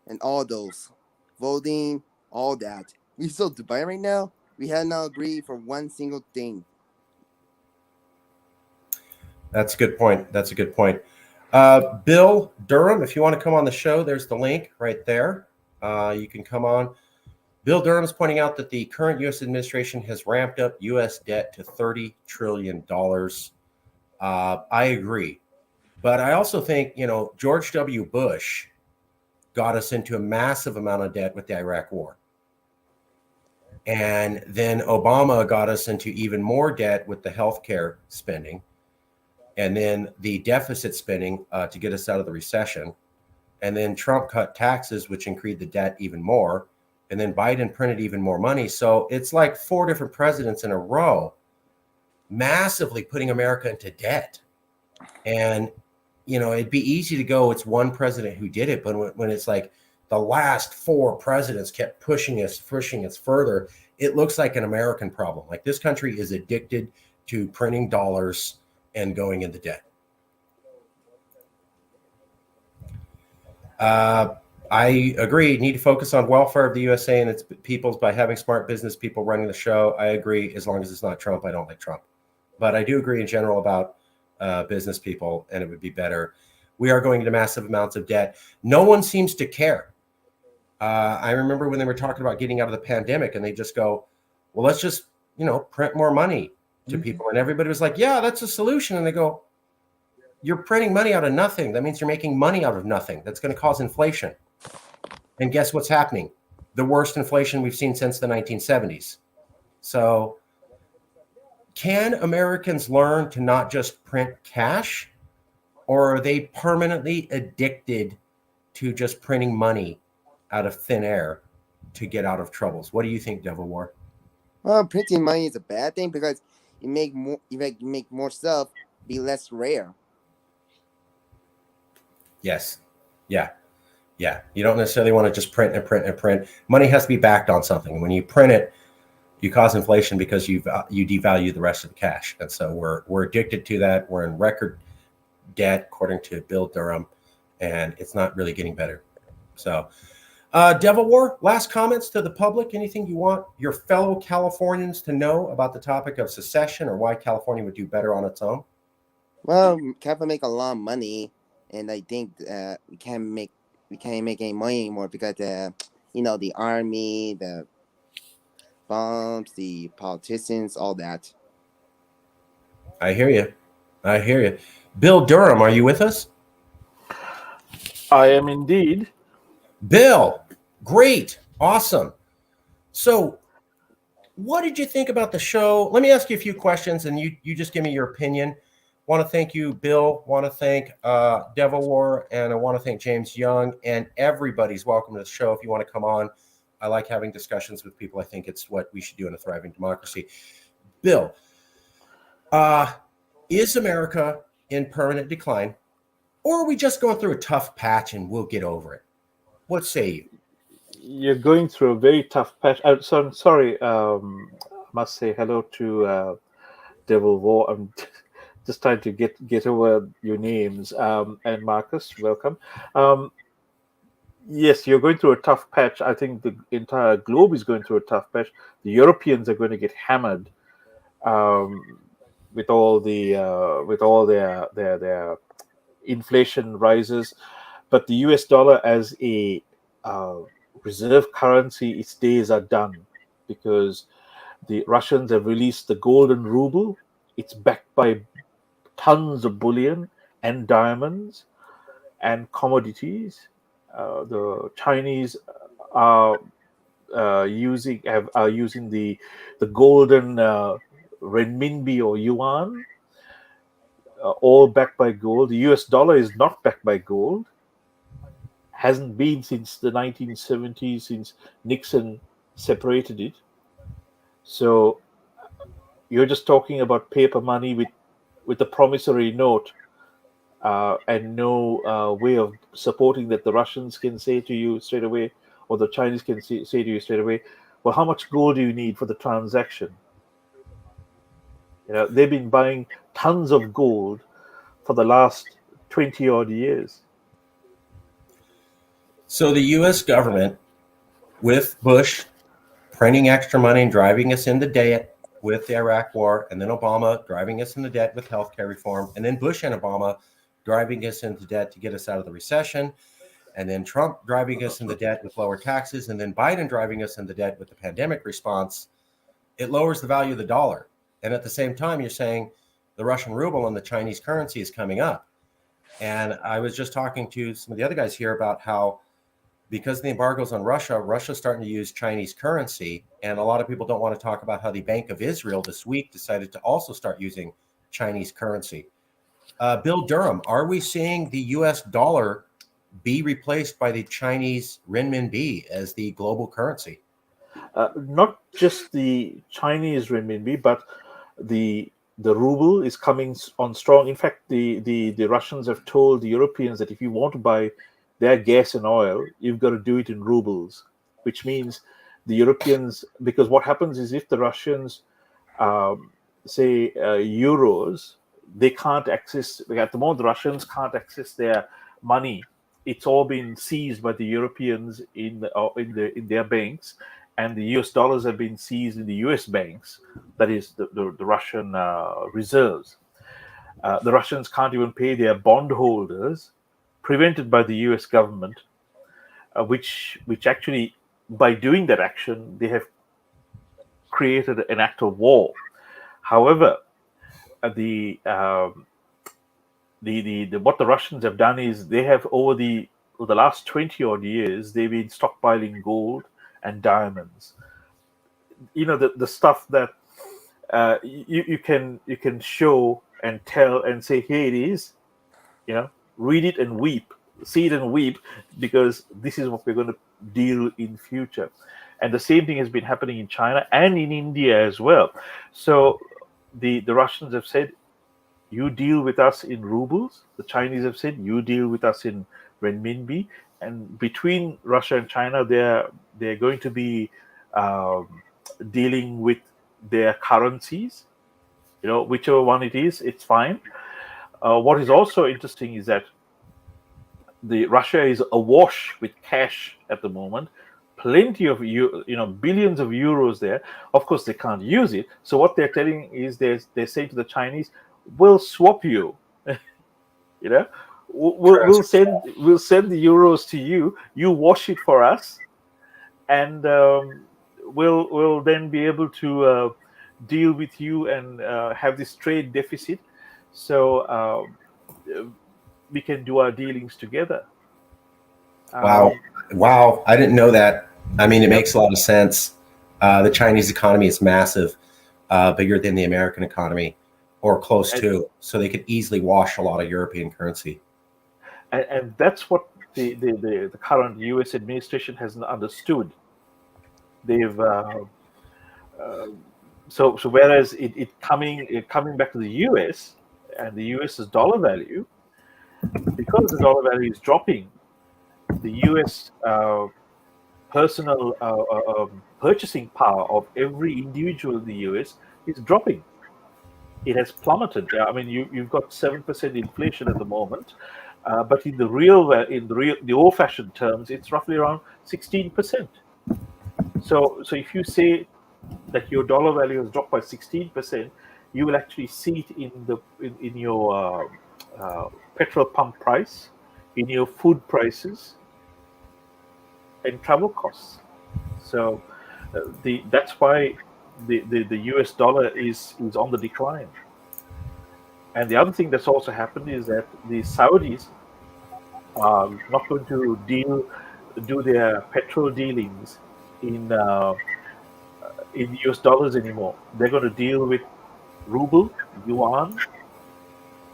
and all those. Voting, all that. We so divided right now. We have not agreed for one single thing. That's a good point. That's a good point. Bill Durham, if you want to come on the show, there's the link right there. You can come on. Bill Durham is pointing out that the current U.S. administration has ramped up U.S. debt to $30 trillion. I agree. But I also think, George W. Bush got us into a massive amount of debt with the Iraq War. And then Obama got us into even more debt with the healthcare spending. And then the deficit spending to get us out of the recession. And then Trump cut taxes, which increased the debt even more. And then Biden printed even more money. So it's like 4 different presidents in a row massively putting America into debt. And, it'd be easy to go, it's one president who did it. But when it's like the last 4 presidents kept pushing us further, it looks like an American problem. Like this country is addicted to printing dollars and going into debt. I agree. You need to focus on welfare of the USA and its peoples by having smart business people running the show. I agree. As long as it's not Trump, I don't like Trump. But I do agree in general about business people, and it would be better. We are going into massive amounts of debt. No one seems to care. I remember when they were talking about getting out of the pandemic, and they just go, well, let's just, print more money to people. And everybody was like, yeah, that's a solution. And they go, you're printing money out of nothing. That means you're making money out of nothing. That's going to cause inflation. And guess what's happening? The worst inflation we've seen since the 1970s. So can Americans learn to not just print cash, or are they permanently addicted to just printing money out of thin air to get out of troubles? What do you think, Devil War? Well, printing money is a bad thing because you make more stuff be less rare. Yes. Yeah. You don't necessarily want to just print and print and print. Money has to be backed on something. When you print it, you cause inflation because you devalue the rest of the cash. And so we're addicted to that. We're in record debt, according to Bill Durham, and it's not really getting better. So, Devil War, last comments to the public. Anything you want your fellow Californians to know about the topic of secession or why California would do better on its own? Well, California make a lot of money, and I think we can't make any money anymore because the army, the bombs, the politicians, all that. I hear you. Bill Durham, are you with us? I am indeed. Bill, great. Awesome. So what did you think about the show? Let me ask you a few questions and you just give me your opinion. Want to thank you, Bill. Want to thank Devil War, and I want to thank James Young, and everybody's welcome to the show if you want to come on. I like having discussions with people. I think it's what we should do in a thriving democracy. Bill, is America in permanent decline, or are we just going through a tough patch and we'll get over it? What say you? You're going through a very tough patch. So I'm sorry. I must say hello to Devil War. I'm just trying to get over your names. And Marcus, welcome. Yes, you're going through a tough patch. I think the entire globe is going through a tough patch. The Europeans are going to get hammered with all their inflation rises. But the US dollar as a reserve currency, its days are done because the Russians have released the golden ruble. It's backed by tons of bullion and diamonds and commodities. The Chinese are using the golden renminbi or yuan, all backed by gold. The US dollar is not backed by gold. Hasn't been since the 1970s, since Nixon separated it. So you're just talking about paper money with a promissory note and no way of supporting that the Russians can say to you straight away, or the Chinese can say to you straight away, well, how much gold do you need for the transaction? They've been buying tons of gold for the last 20 odd years. So the U.S. government, with Bush printing extra money and driving us into debt with the Iraq War, and then Obama driving us into debt with healthcare reform, and then Bush and Obama driving us into debt to get us out of the recession, and then Trump driving us into debt with lower taxes, and then Biden driving us into debt with the pandemic response, it lowers the value of the dollar. And at the same time, you're saying the Russian ruble and the Chinese currency is coming up. And I was just talking to some of the other guys here about how, because of the embargoes on Russia, Russia's starting to use Chinese currency. And a lot of people don't want to talk about how the Bank of Israel this week decided to also start using Chinese currency. Bill Durham, are we seeing the US dollar be replaced by the Chinese renminbi as the global currency? Not just the Chinese renminbi, but the ruble is coming on strong. In fact, the Russians have told the Europeans that if you want to buy their gas and oil, you've got to do it in rubles, which means the Europeans, because what happens is if the Russians say euros, they can't access, at the moment the Russians can't access their money. It's all been seized by the Europeans in their banks, and the US dollars have been seized in the US banks, that is the Russian reserves. The Russians can't even pay their bondholders, prevented by the US government, which actually, by doing that action, they have created an act of war. However, the what the Russians have done is they have, over the last 20 odd years, they've been stockpiling gold and diamonds. The stuff that you can show and tell and say, here it is, read it and weep, see it and weep, because this is what we're going to deal in future. And the same thing has been happening in China and in India as well. So the Russians have said, you deal with us in rubles. The Chinese have said, you deal with us in renminbi. And between Russia and China, they're going to be dealing with their currencies. Whichever one it is, it's fine. What is also interesting is that Russia is awash with cash at the moment. Plenty of billions of euros there. Of course, they can't use it. So what they're telling is they're saying to the Chinese, we'll swap you. We'll send the euros to you. You wash it for us, and we'll then be able to deal with you and have this trade deficit, so we can do our dealings together. Wow! I didn't know that. I mean, it makes a lot of sense. The Chinese economy is massive, bigger than the American economy, or close to. So they could easily wash a lot of European currency. And that's what the current U.S. administration has understood. They've so whereas it coming back to the U.S. and the U.S.'s dollar value, because the dollar value is dropping, the U.S. Personal purchasing power of every individual in the U.S. is dropping. It has plummeted. I mean, you've got 7% inflation at the moment, but in the old-fashioned terms, it's roughly around 16%. So if you say that your dollar value has dropped by 16%, you will actually see it in your petrol pump price, in your food prices, and travel costs. So that's why the US dollar is on the decline. And the other thing that's also happened is that the Saudis are not going to do their petrol dealings in US dollars anymore. They're going to deal with ruble, yuan,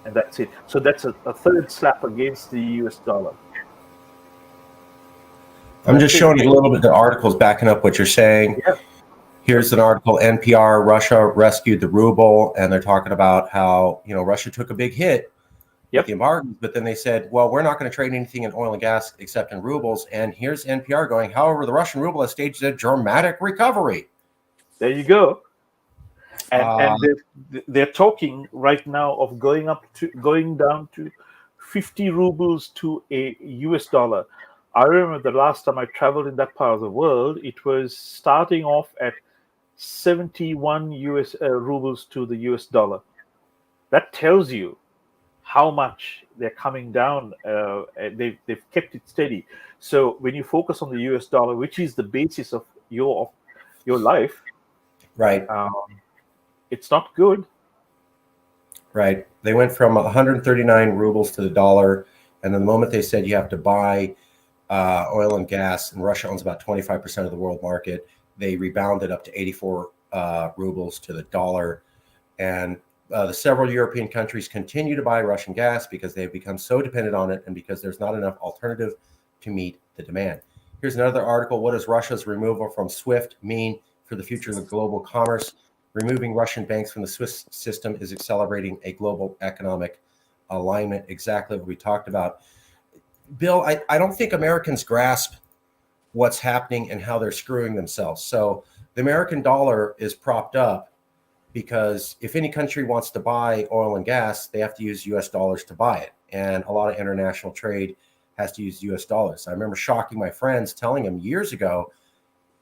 and that's it. So that's a third slap against the US dollar. I'm just showing you a little bit of the articles backing up what you're saying. Yeah. Here's an article, NPR, Russia rescued the ruble, and they're talking about how, Russia took a big hit with the embargo, but then they said, well, we're not going to trade anything in oil and gas except in rubles. And here's NPR going, however, the Russian ruble has staged a dramatic recovery. There you go. And they're talking right now of going down to 50 rubles to a US dollar. I remember the last time I traveled in that part of the world, it was starting off at 71 US rubles to the US dollar. That tells you how much they're coming down. And they've kept it steady. So when you focus on the US dollar, which is the basis of your life, Right. it's not good. Right. They went from 139 rubles to the dollar, and then the moment they said you have to buy oil and gas, and Russia owns about 25% of the world market, they rebounded up to 84 rubles to the dollar. And the several European countries continue to buy Russian gas because they've become so dependent on it and because there's not enough alternative to meet the demand. Here's another article. What does Russia's removal from SWIFT mean for the future of global commerce? Removing Russian banks from the SWIFT system is accelerating a global economic alignment. Exactly what we talked about. Bill, I don't think Americans grasp what's happening and how they're screwing themselves. So the American dollar is propped up because if any country wants to buy oil and gas, they have to use US dollars to buy it. And a lot of international trade has to use US dollars. I remember shocking my friends, telling them years ago,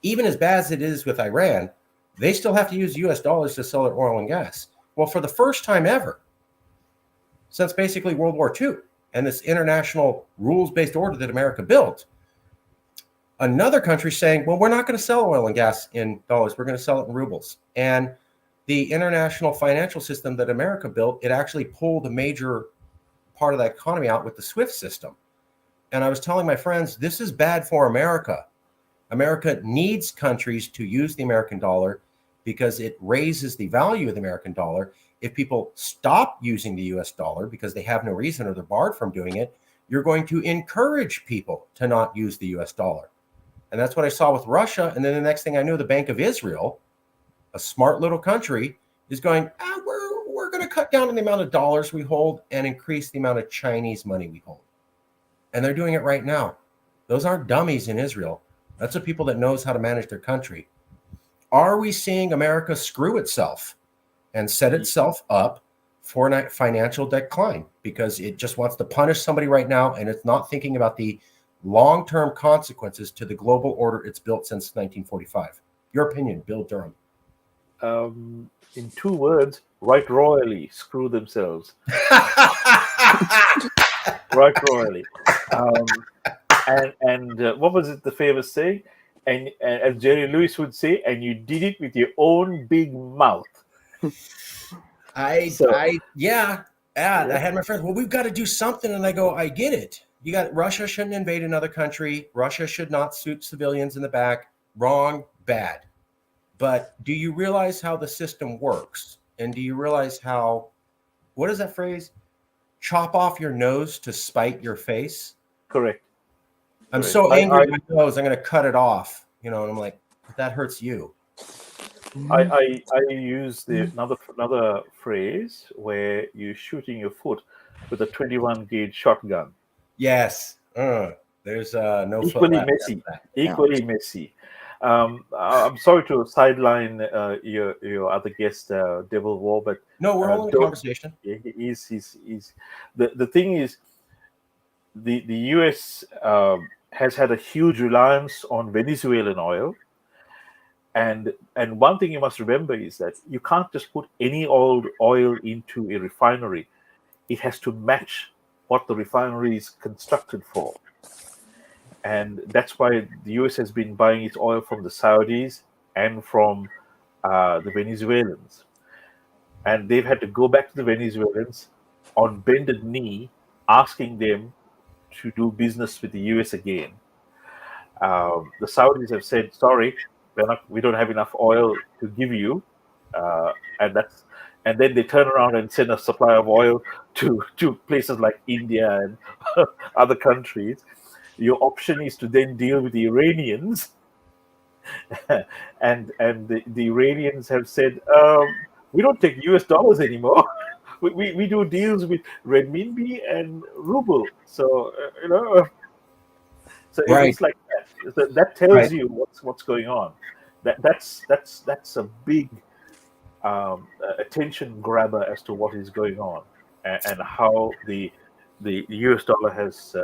even as bad as it is with Iran, they still have to use US dollars to sell their oil and gas. Well, for the first time ever, since basically World War II and this international rules-based order that America built, another country saying, well, we're not going to sell oil and gas in dollars. We're going to sell it in rubles. And the international financial system that America built, it actually pulled a major part of that economy out with the SWIFT system. And I was telling my friends, this is bad for America. America needs countries to use the American dollar because it raises the value of the American dollar. If people stop using the US dollar because they have no reason or they're barred from doing it, you're going to encourage people to not use the US dollar. And that's what I saw with Russia. And then the next thing I knew, the Bank of Israel, a smart little country, is going, we're going to cut down on the amount of dollars we hold and increase the amount of Chinese money we hold. And they're doing it right now. Those aren't dummies in Israel. That's the people that knows how to manage their country. Are we seeing America screw itself and set itself up for a financial decline because it just wants to punish somebody right now and it's not thinking about the long-term consequences to the global order it's built since 1945? Your opinion, Bill Durham. In 2 words, right royally, screw themselves. Right royally. And what was it the famous saying? And as Jerry Lewis would say, and you did it with your own big mouth. I had my friends, well, we've got to do something. And I go, I get it. Russia shouldn't invade another country. Russia should not shoot civilians in the back. Wrong, bad. But do you realize how the system works? And do you realize how, what is that phrase? Chop off your nose to spite your face? Correct. I'm so angry at my nose, I'm going to cut it off. And I'm like, but that hurts you. I use another phrase where you're shooting your foot with a 21 gauge shotgun. Yes. There's no equally foot messy. Equally messy. I'm sorry to sideline your other guest, Devil War, but no, we're all in a conversation. He's the thing is, the US has had a huge reliance on Venezuelan oil. And one thing you must remember is that you can't just put any old oil into a refinery. It has to match what the refinery is constructed for. And that's why the US has been buying its oil from the Saudis and from the Venezuelans. And they've had to go back to the Venezuelans on bended knee, asking them to do business with the US again. The Saudis have said, sorry, we don't have enough oil to give you, and then they turn around and send a supply of oil to places like India and other countries. Your option is to then deal with the Iranians, and the Iranians have said, we don't take US dollars anymore. we do deals with renminbi and ruble. So so right. It's like that. So that tells you what's going on. That's a big attention grabber as to what is going on and how the US dollar has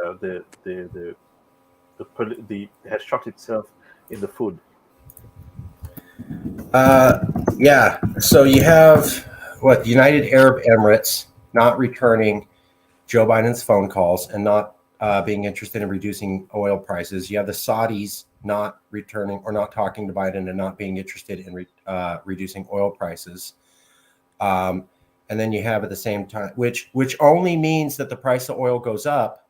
has shot itself in the foot. Yeah. So you have what, the United Arab Emirates not returning Joe Biden's phone calls and not being interested in reducing oil prices. You have the Saudis not returning or not talking to Biden and not being interested in reducing oil prices. And then you have at the same time, which only means that the price of oil goes up.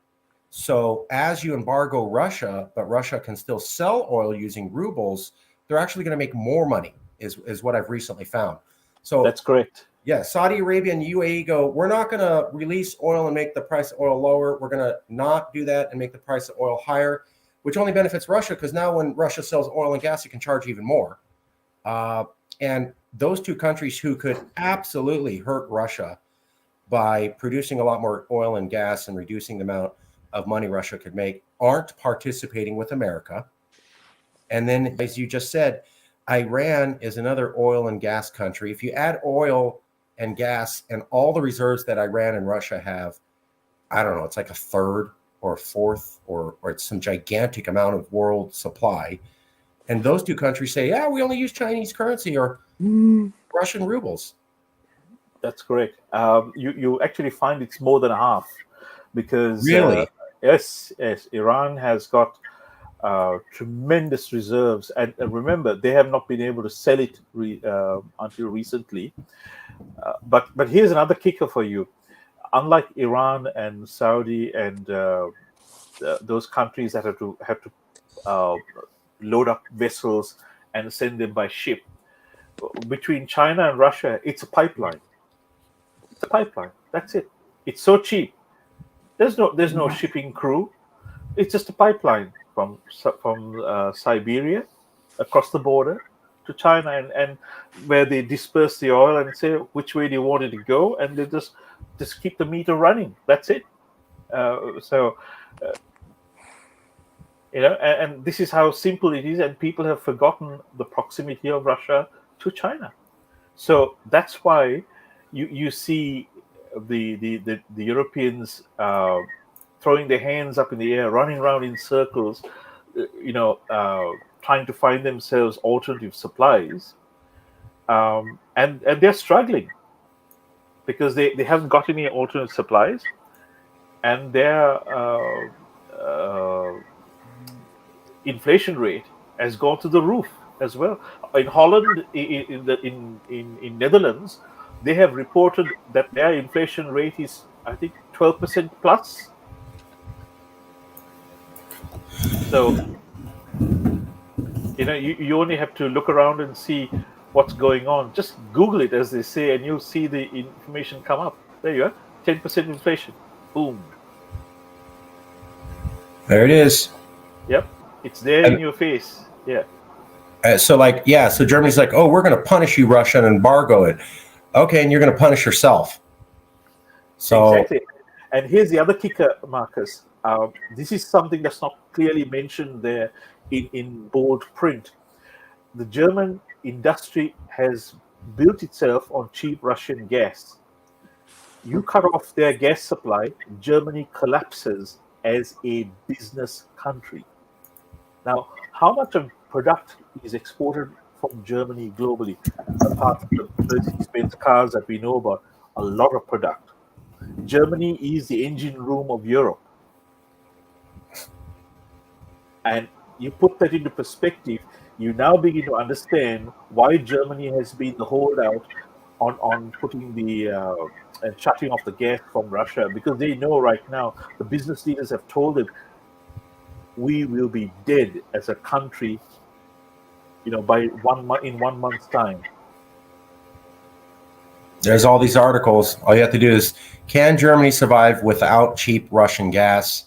So as you embargo Russia, but Russia can still sell oil using rubles, they're actually going to make more money, is what I've recently found. So That's correct. yeah, Saudi Arabia and UAE go, we're not going to release oil and make the price of oil lower. We're going to not do that and make the price of oil higher, which only benefits Russia because now when Russia sells oil and gas, it can charge even more. And those two countries who could absolutely hurt Russia by producing a lot more oil and gas and reducing the amount of money Russia could make aren't participating with America. And then, as you just said, Iran is another oil and gas country. If you add oil and gas and all the reserves that Iran and Russia have, I don't know, it's like a third or a fourth or it's some gigantic amount of world supply. And those two countries say, yeah, we only use Chinese currency or Russian rubles. That's correct. You actually find it's more than half because Really? yes, Iran has got tremendous reserves, and remember they have not been able to sell it until recently. But here's another kicker for you. Unlike Iran and Saudi and those countries that have to load up vessels and send them by ship, between China and Russia, it's a pipeline. It's a pipeline. That's it. It's so cheap. There's no shipping crew. It's just a pipeline from Siberia across the border to China, and where they disperse the oil and say which way do you want it to go, and they just keep the meter running. That's it. And this is how simple it is, and people have forgotten the proximity of Russia to China. So that's why you see the Europeans throwing their hands up in the air, running around in circles, trying to find themselves alternative supplies, and they're struggling because they haven't got any alternate supplies, and their inflation rate has gone to the roof as well. In Holland, in Netherlands, they have reported that their inflation rate is, I think, 12% plus. So, you only have to look around and see what's going on. Just Google it, as they say, and you'll see the information come up. There you are, 10% inflation. Boom. There it is. Yep, it's there in your face. Yeah. So Germany's like, oh, we're going to punish you, Russia, and embargo it. Okay, and you're going to punish yourself. So exactly. And here's the other kicker, Marcus. This is something that's not clearly mentioned there in bold print. The German industry has built itself on cheap Russian gas. You cut off their gas supply, Germany collapses as a business country. Now, how much of product is exported from Germany globally? Apart from the Mercedes-Benz cars that we know about, a lot of product. Germany is the engine room of Europe. And you put that into perspective, you now begin to understand why Germany has been the holdout on putting the and shutting off the gas from Russia, because they know right now, the business leaders have told them, we will be dead as a country, by in 1 month's time. There's all these articles. All you have to do is, can Germany survive without cheap Russian gas?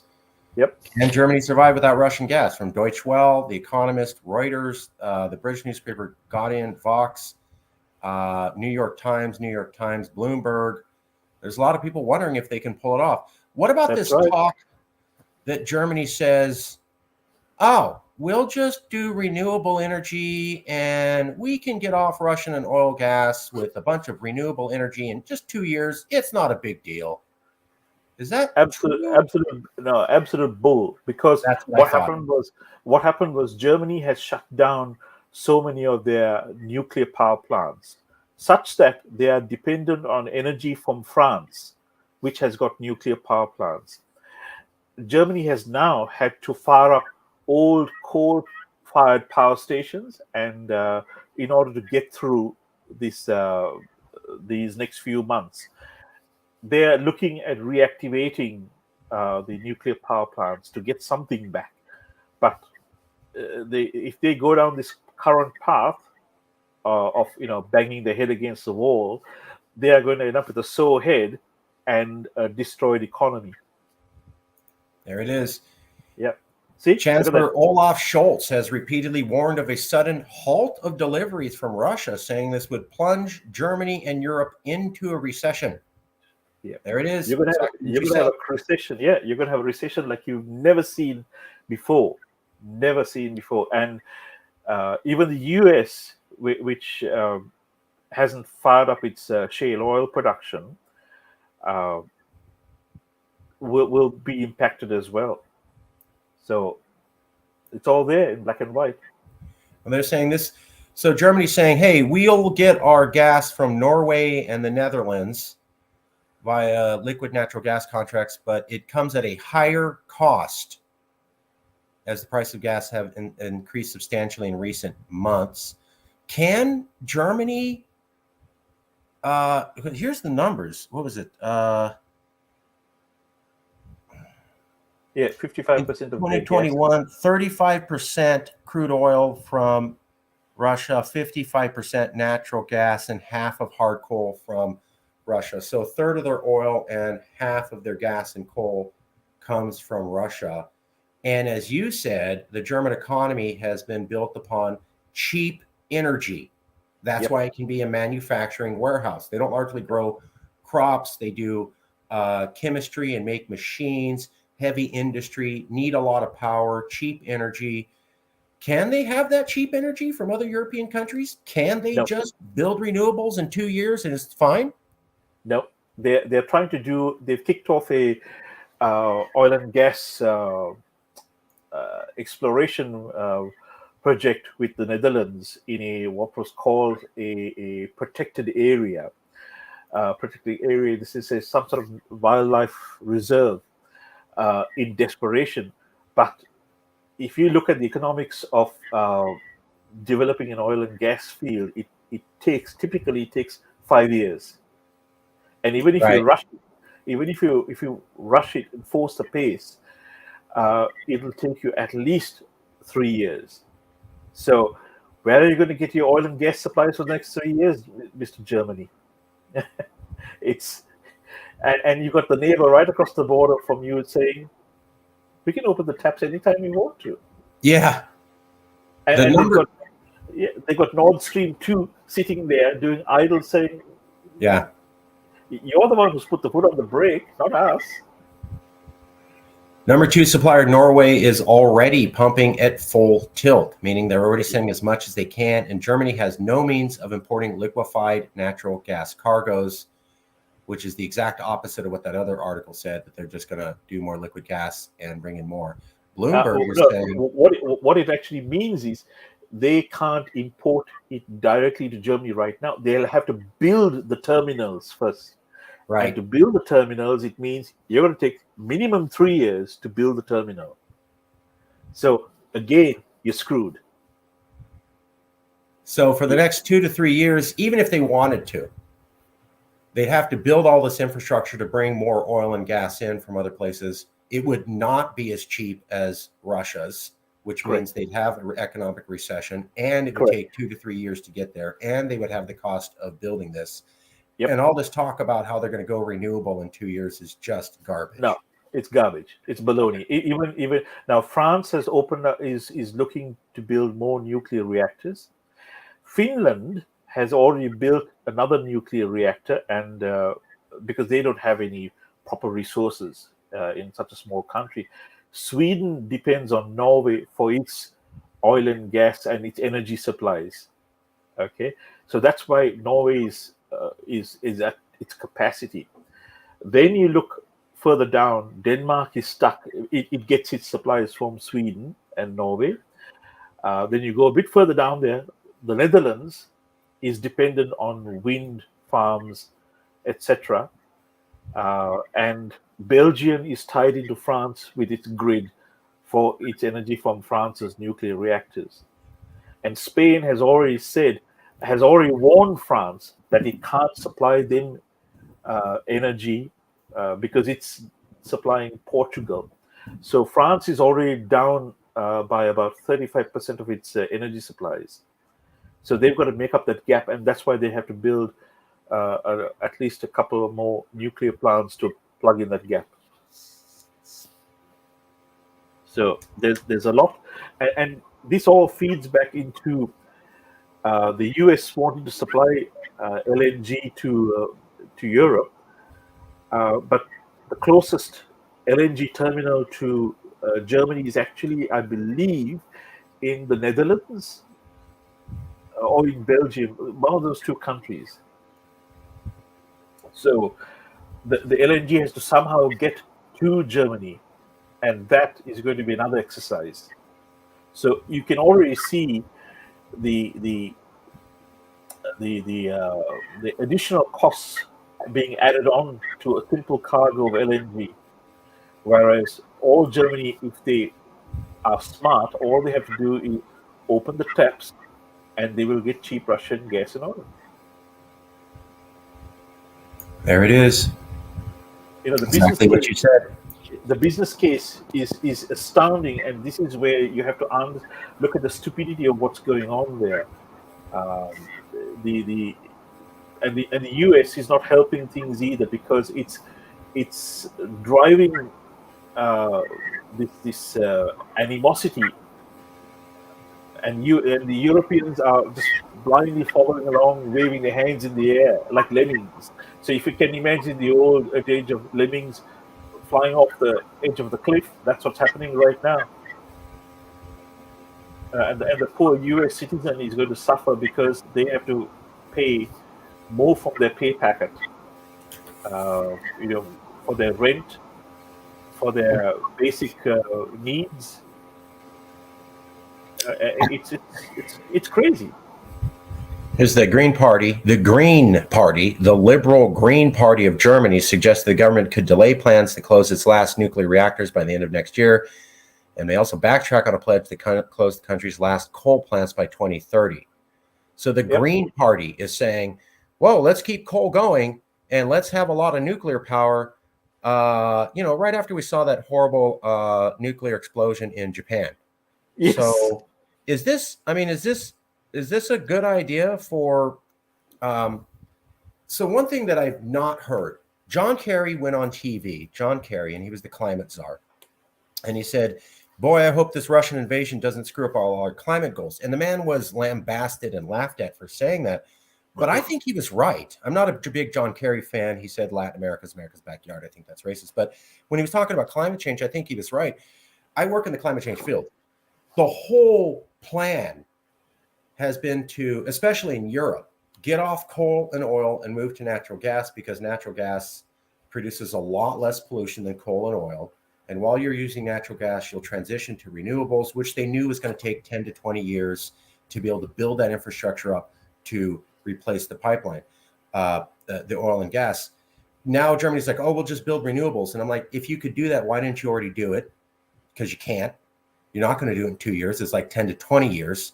Yep. Can Germany survive without Russian gas? From Deutsche Welle, The Economist, Reuters, the British newspaper Guardian, Vox, New York Times, Bloomberg. There's a lot of people wondering if they can pull it off. What about this talk that Germany says, oh, we'll just do renewable energy and we can get off Russian and oil gas with a bunch of renewable energy in just 2 years. It's not a big deal. Is that absolute bull? Because what happened was Germany has shut down so many of their nuclear power plants, such that they are dependent on energy from France, which has got nuclear power plants. Germany has now had to fire up old coal-fired power stations, and in order to get through this these next few months, they are looking at reactivating the nuclear power plants to get something back. But if they go down this current path of banging their head against the wall, they are going to end up with a sore head and a destroyed economy. There it is. Yep. See, Chancellor Olaf Scholz has repeatedly warned of a sudden halt of deliveries from Russia, saying this would plunge Germany and Europe into a recession. Yeah, there it is. You're going to have a recession. Yeah, you're going to have a recession like you've never seen before. Never seen before. And even the US, which hasn't fired up its shale oil production, will be impacted as well. So it's all there in black and white. And they're saying this. So Germany's saying, hey, we'll get our gas from Norway and the Netherlands via liquid natural gas contracts, but it comes at a higher cost as the price of gas have increased substantially in recent months. Can Germany, here's the numbers. What was it? Yeah, 55% of 2021, 35% crude oil from Russia, 55% natural gas, and half of hard coal from Russia. So a third of their oil and half of their gas and coal comes from Russia. And as you said, the German economy has been built upon cheap energy. That's why it can be a manufacturing warehouse. They don't largely grow crops. They do chemistry and make machines, heavy industry, need a lot of power, cheap energy. Can they have that cheap energy from other European countries? Can they just build renewables in 2 years and it's fine? No, they're trying to do. They've kicked off a oil and gas exploration project with the Netherlands in a what was called a protected area. This is some sort of wildlife reserve in desperation. But if you look at the economics of developing an oil and gas field, it typically takes 5 years. And even if you rush it, if you rush it and force the pace, it'll take you at least 3 years. So where are you going to get your oil and gas supplies for the next 3 years, Mr. Germany? And you've got the neighbor right across the border from you saying, we can open the taps anytime we want to. Yeah. And they've got Nord Stream 2 sitting there doing idle, saying, yeah, you're the one who's put the foot on the brake, not us. Number 2 supplier, Norway, is already pumping at full tilt, meaning they're already sending as much as they can. And Germany has no means of importing liquefied natural gas cargoes, which is the exact opposite of what that other article said, that they're just going to do more liquid gas and bring in more. Bloomberg is saying... What it actually means is they can't import it directly to Germany right now. They'll have to build the terminals first. Right. And to build the terminals, it means you're going to take minimum 3 years to build the terminal. So again, you're screwed. So for the next 2 to 3 years, even if they wanted to, they'd have to build all this infrastructure to bring more oil and gas in from other places. It would not be as cheap as Russia's, which means they'd have an economic recession, and it would take 2 to 3 years to get there, and they would have the cost of building this. And all this talk about how they're going to go renewable in 2 years is just garbage. No, it's garbage. It's baloney. Even now, France has opened up, is looking to build more nuclear reactors. Finland has already built another nuclear reactor, and because they don't have any proper resources in such a small country. Sweden depends on Norway for its oil and gas and its energy supplies. Okay, so that's why Norway is at its capacity. Then you look further down, Denmark is stuck. It gets its supplies from Sweden and Norway. Then you go a bit further down there, the Netherlands is dependent on wind farms, etc. And Belgium is tied into France with its grid for its energy from France's nuclear reactors. And Spain has already warned France that it can't supply them energy because it's supplying Portugal. So France is already down by about 35% of its energy supplies. So they've got to make up that gap, and that's why they have to build at least a couple of more nuclear plants to plug in that gap. So there's a lot, and this all feeds back into the US wanting to supply LNG to Europe, but the closest LNG terminal to Germany is actually, I believe, in the Netherlands or in Belgium, one of those two countries. So the LNG has to somehow get to Germany, and that is going to be another exercise. So you can already see the additional costs being added on to a simple cargo of LNG. Whereas all Germany, if they are smart, all they have to do is open the taps, and they will get cheap Russian gas and oil. There it is. You know, the Exactly what you said. The business case is astounding, and this is where you have to look at the stupidity of what's going on there. The US is not helping things either, because it's driving this animosity, and the Europeans are just blindly following along, waving their hands in the air like lemmings. So if you can imagine the old age of lemmings flying off the edge of the cliff, that's what's happening right now. And the poor US citizen is going to suffer because they have to pay more from their pay packet, for their rent, for their basic needs. It's crazy. Is the Green Party, the liberal Green Party of Germany, suggests the government could delay plans to close its last nuclear reactors by the end of next year, and may also backtrack on a pledge to close the country's last coal plants by 2030. So the Green Party is saying, whoa, let's keep coal going and let's have a lot of nuclear power, right after we saw that horrible nuclear explosion in Japan. Yes. So is this a good idea for so one thing that I've not heard, John Kerry went on TV, and he was the climate czar, and he said, boy, I hope this Russian invasion doesn't screw up all our climate goals. And the man was lambasted and laughed at for saying that, but I think he was right. I'm not a big John Kerry fan. He said Latin America's backyard. I think that's racist, but when he was talking about climate change, I think he was right. I work in the climate change field. The whole plan has been to, especially in Europe, get off coal and oil and move to natural gas, because natural gas produces a lot less pollution than coal and oil. And while you're using natural gas, you'll transition to renewables, which they knew was going to take 10 to 20 years to be able to build that infrastructure up to replace the pipeline, the oil and gas. Now Germany's like, oh, we'll just build renewables. And I'm like, if you could do that, why didn't you already do it? Because you can't. You're not going to do it in 2 years. It's like 10 to 20 years.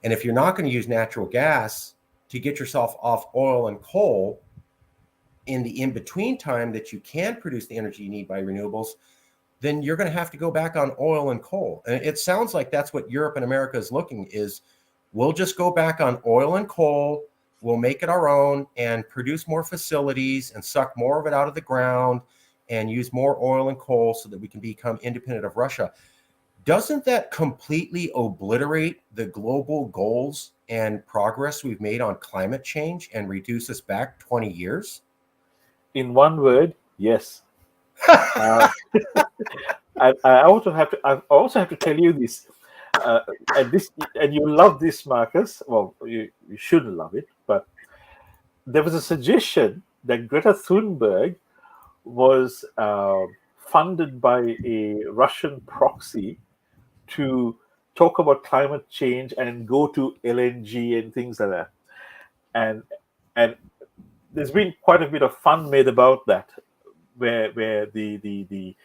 And if you're not going to use natural gas to get yourself off oil and coal in the in-between time that you can produce the energy you need by renewables, then you're going to have to go back on oil and coal. And it sounds like that's what Europe and America is looking is, we'll just go back on oil and coal, we'll make it our own and produce more facilities and suck more of it out of the ground and use more oil and coal so that we can become independent of Russia. Doesn't that completely obliterate the global goals and progress we've made on climate change and reduce us back 20 years? In one word, yes. I also have to tell you this, and you love this, Marcus. Well, you shouldn't love it, but there was a suggestion that Greta Thunberg was funded by a Russian proxy to talk about climate change and go to LNG and things like that. And there's been quite a bit of fun made about that, where the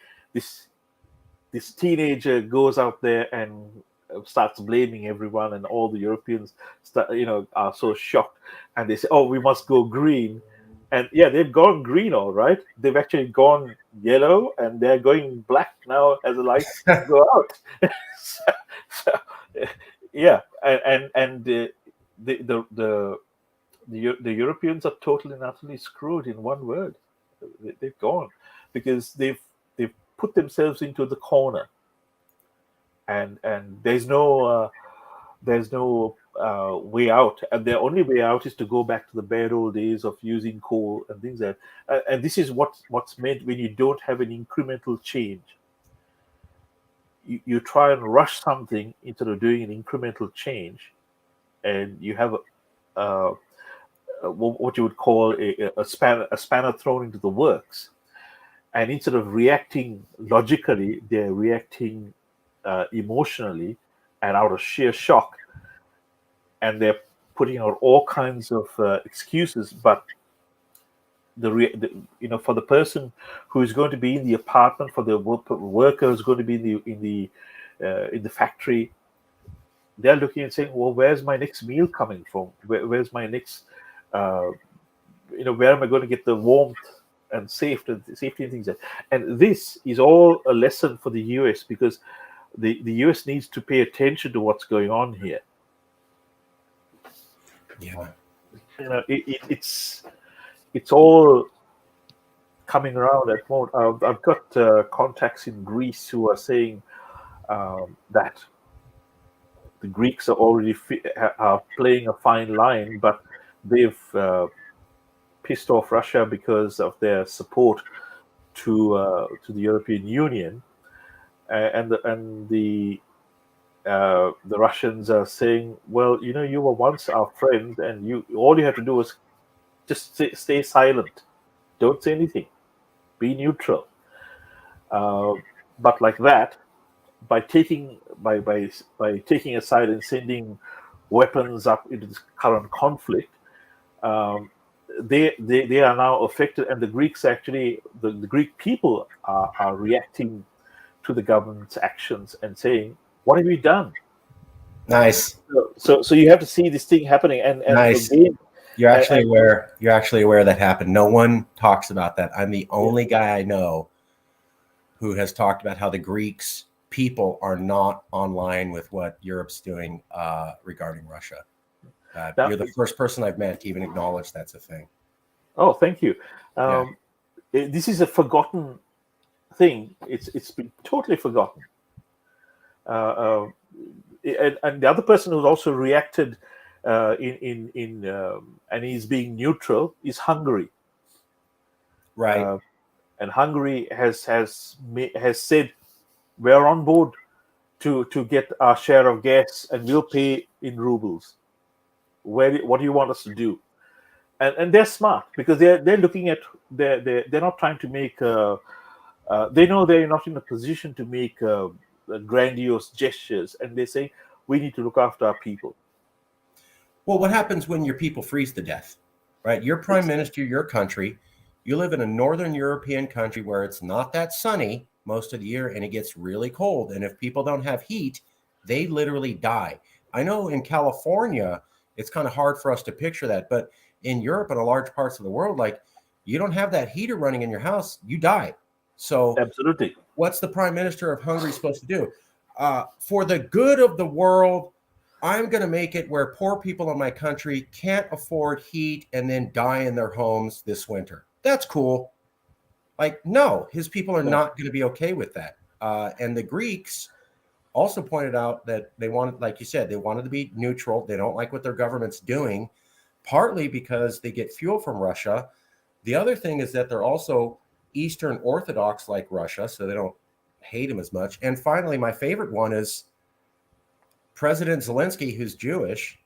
this teenager goes out there and starts blaming everyone, and all the Europeans are so shocked, and they say, "Oh, we must go green." And yeah, they've gone green, all right. They've actually gone yellow, and they're going black now as the lights go out. so, so, yeah, and the Europeans are totally and utterly screwed in one word. They've gone because they've put themselves into the corner, and there's no way out, and their only way out is to go back to the bad old days of using coal and things like that. And this is what's meant when you don't have an incremental change. You try and rush something instead of doing an incremental change, and you have what you would call a spanner thrown into the works. And instead of reacting logically, they're reacting emotionally and out of sheer shock. And they're putting out all kinds of excuses. But for the person who is going to be in the apartment, for the worker who's going to be in the factory, they're looking and saying, "Well, where's my next meal coming from? Where's my next where am I going to get the warmth and safety and things like that?" And this is all a lesson for the US, because the US needs to pay attention to what's going on here. Yeah. It's all coming around at the moment. I've got contacts in Greece who are saying that the Greeks are already are playing a fine line, but they've pissed off Russia because of their support to the European Union, and the Russians are saying, "Well, you were once our friends, and all you have to do is just stay silent, don't say anything, be neutral." But like that, by taking aside and sending weapons up into this current conflict, they are now affected, and the Greeks actually, the Greek people are reacting to the government's actions and saying, "What have you done?" Nice. So you have to see this thing happening, and Nice. again, You're actually aware that happened. No one talks about that. I'm the only guy I know who has talked about how the Greeks people are not online with what Europe's doing regarding Russia. You're the first person I've met to even acknowledge that's a thing. Oh, thank you. This is a forgotten thing. It's been totally forgotten. And the other person who's also reacted and he's being neutral is Hungary. Right. And Hungary has said, "We're on board to get our share of gas, and we'll pay in rubles. What do you want us to do?" And they're smart, because they're looking at they're not trying to make they know they're not in a position to make grandiose gestures, and they say, "We need to look after our people." Well, what happens when your people freeze to death, right? You're prime minister of your country. You live in a northern European country where it's not that sunny most of the year, and it gets really cold. And if people don't have heat, they literally die. I know in California, it's kind of hard for us to picture that, but in Europe and a large parts of the world, like, you don't have that heater running in your house, you die. So absolutely, what's the prime minister of Hungary supposed to do? For the good of the world, I'm going to make it where poor people in my country can't afford heat and then die in their homes this winter. That's cool. Like, no, his people are not going to be okay with that. And the Greeks also pointed out that they wanted, like you said, they wanted to be neutral. They don't like what their government's doing, partly because they get fuel from Russia. The other thing is that they're also Eastern Orthodox like Russia, so they don't hate him as much. And finally, my favorite one is President Zelensky, who's Jewish,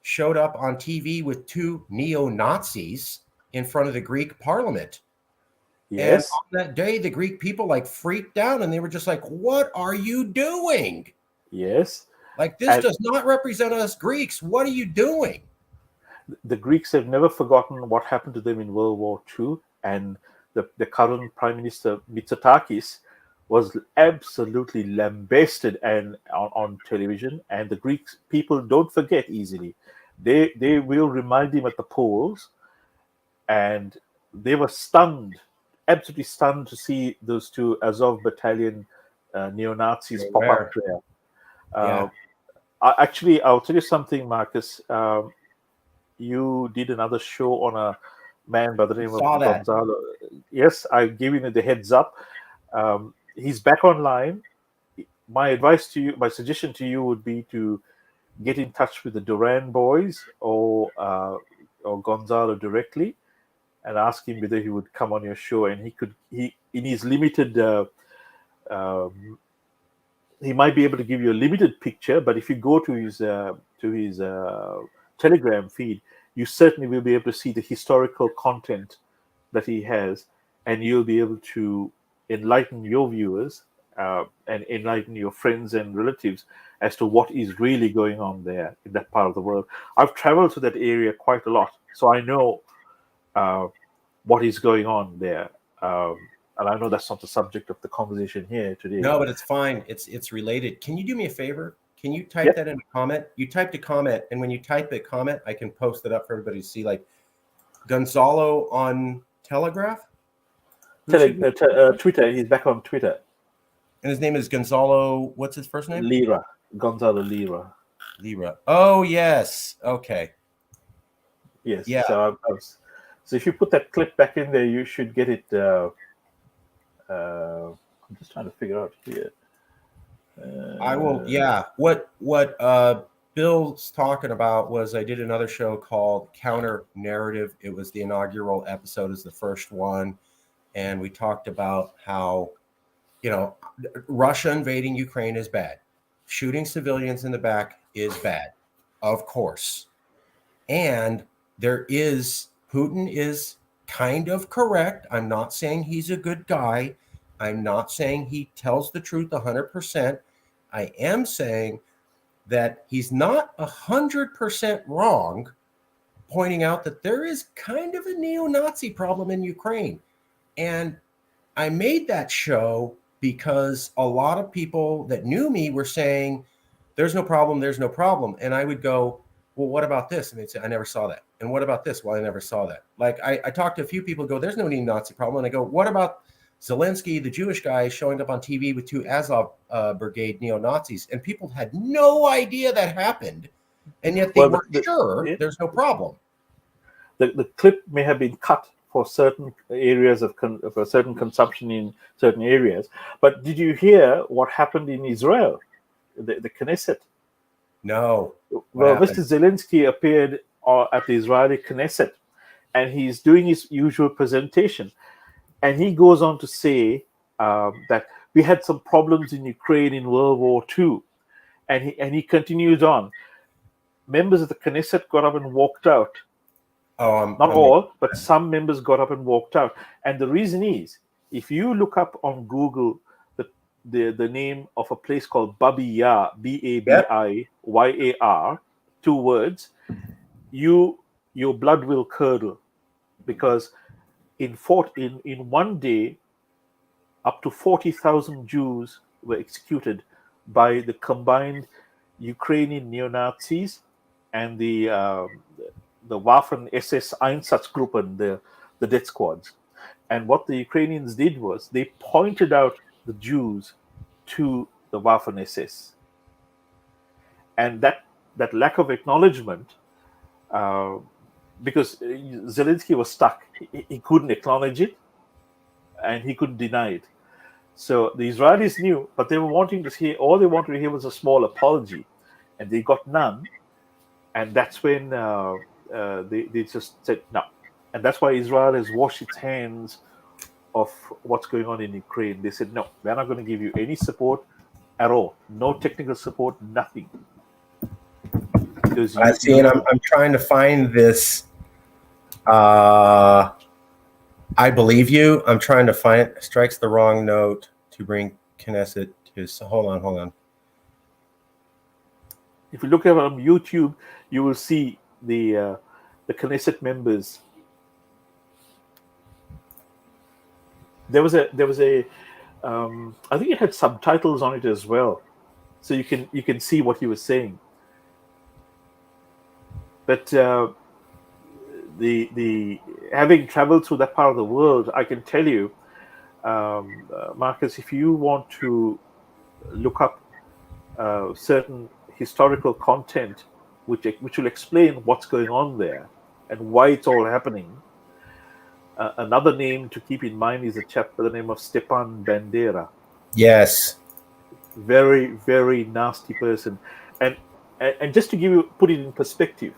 showed up on TV with two neo-Nazis in front of the Greek parliament. Yes. And on that day, the Greek people freaked out, and they were just like, "What are you doing?" Yes. Like, this does not represent us Greeks. What are you doing? The Greeks have never forgotten what happened to them in World War II, and the current Prime Minister Mitsotakis was absolutely lambasted and on television, and the Greek people don't forget easily. They will remind him at the polls, and they were stunned, absolutely stunned to see those two Azov battalion neo-Nazis pop up there. Yeah. Actually, I'll tell you something, Marcus. You did another show on a man by the name of Gonzalo. Yes, I gave you the heads up. He's back online. My advice to you, my suggestion to you would be to get in touch with the Duran boys or Gonzalo directly and ask him whether he would come on your show. And he in his limited, he might be able to give you a limited picture. But if you go to his Telegram feed, you certainly will be able to see the historical content that he has, and you'll be able to enlighten your viewers and enlighten your friends and relatives as to what is really going on there in that part of the world. I've traveled to that area quite a lot, so I know what is going on there. And I know that's not the subject of the conversation here today. No, but it's fine. It's related. Can you do me a favor? Can you type that in a comment? You typed a comment, and when you type a comment, I can post it up for everybody to see. Like Gonzalo on Telegraph? Twitter. He's back on Twitter. And his name is Gonzalo. What's his first name? Lira. Gonzalo Lira. Lira. Oh, yes. Okay. Yes. Yeah. So if you put that clip back in there, you should get it. I'm just trying to figure out here. I will. Yeah. What Bill's talking about was I did another show called Counter Narrative. It was the inaugural episode, is the first one, and we talked about how, Russia invading Ukraine is bad. Shooting civilians in the back is bad, of course. And Putin is kind of correct. I'm not saying he's a good guy. I'm not saying he tells the truth 100%. I am saying that he's not 100% wrong, pointing out that there is kind of a neo-Nazi problem in Ukraine. And I made that show because a lot of people that knew me were saying, there's no problem, there's no problem. And I would go, well, what about this? And they'd say, I never saw that. And what about this? Well, I never saw that. Like I talked to a few people, go, there's no neo-Nazi problem. And I go, what about Zelensky, the Jewish guy, showing up on TV with two Azov brigade neo-Nazis? And people had no idea that happened. And yet they weren't sure there's no problem. The clip may have been cut for certain areas for certain consumption in certain areas. But did you hear what happened in Israel, the Knesset? No. Well, Mr. Zelensky appeared at the Israeli Knesset, and he's doing his usual presentation. And he goes on to say that we had some problems in Ukraine in World War II. And he continues on. Members of the Knesset got up and walked out. Not all, but some members got up and walked out. And the reason is, if you look up on Google the name of a place called Babi Yar, Babiyar, 2 words, your blood will curdle, because in one day, up to 40,000 Jews were executed by the combined Ukrainian neo-Nazis and the Waffen SS Einsatzgruppen, the death squads. And what the Ukrainians did was they pointed out the Jews to the Waffen SS. And that lack of acknowledgement, because Zelensky was stuck. He couldn't acknowledge it, and he couldn't deny it. So the Israelis knew, but they were wanting to hear, all they wanted to hear was a small apology, and they got none. And that's when they just said no. And that's why Israel has washed its hands of what's going on in Ukraine. They said, no, we're not going to give you any support at all. No technical support, nothing. I see, and I'm trying to find this. I believe you. I'm trying to find it. Strikes the wrong note to bring Knesset to. So hold on. If you look at it on YouTube, you will see the Knesset members. There was a I think it had subtitles on it as well, so you can see what he was saying. But the having traveled through that part of the world, I can tell you, Marcus, if you want to look up certain historical content which will explain what's going on there and why it's all happening. Another name to keep in mind is a chap by the name of Stepan Bandera. Yes. Very, very nasty person. And just to put it in perspective,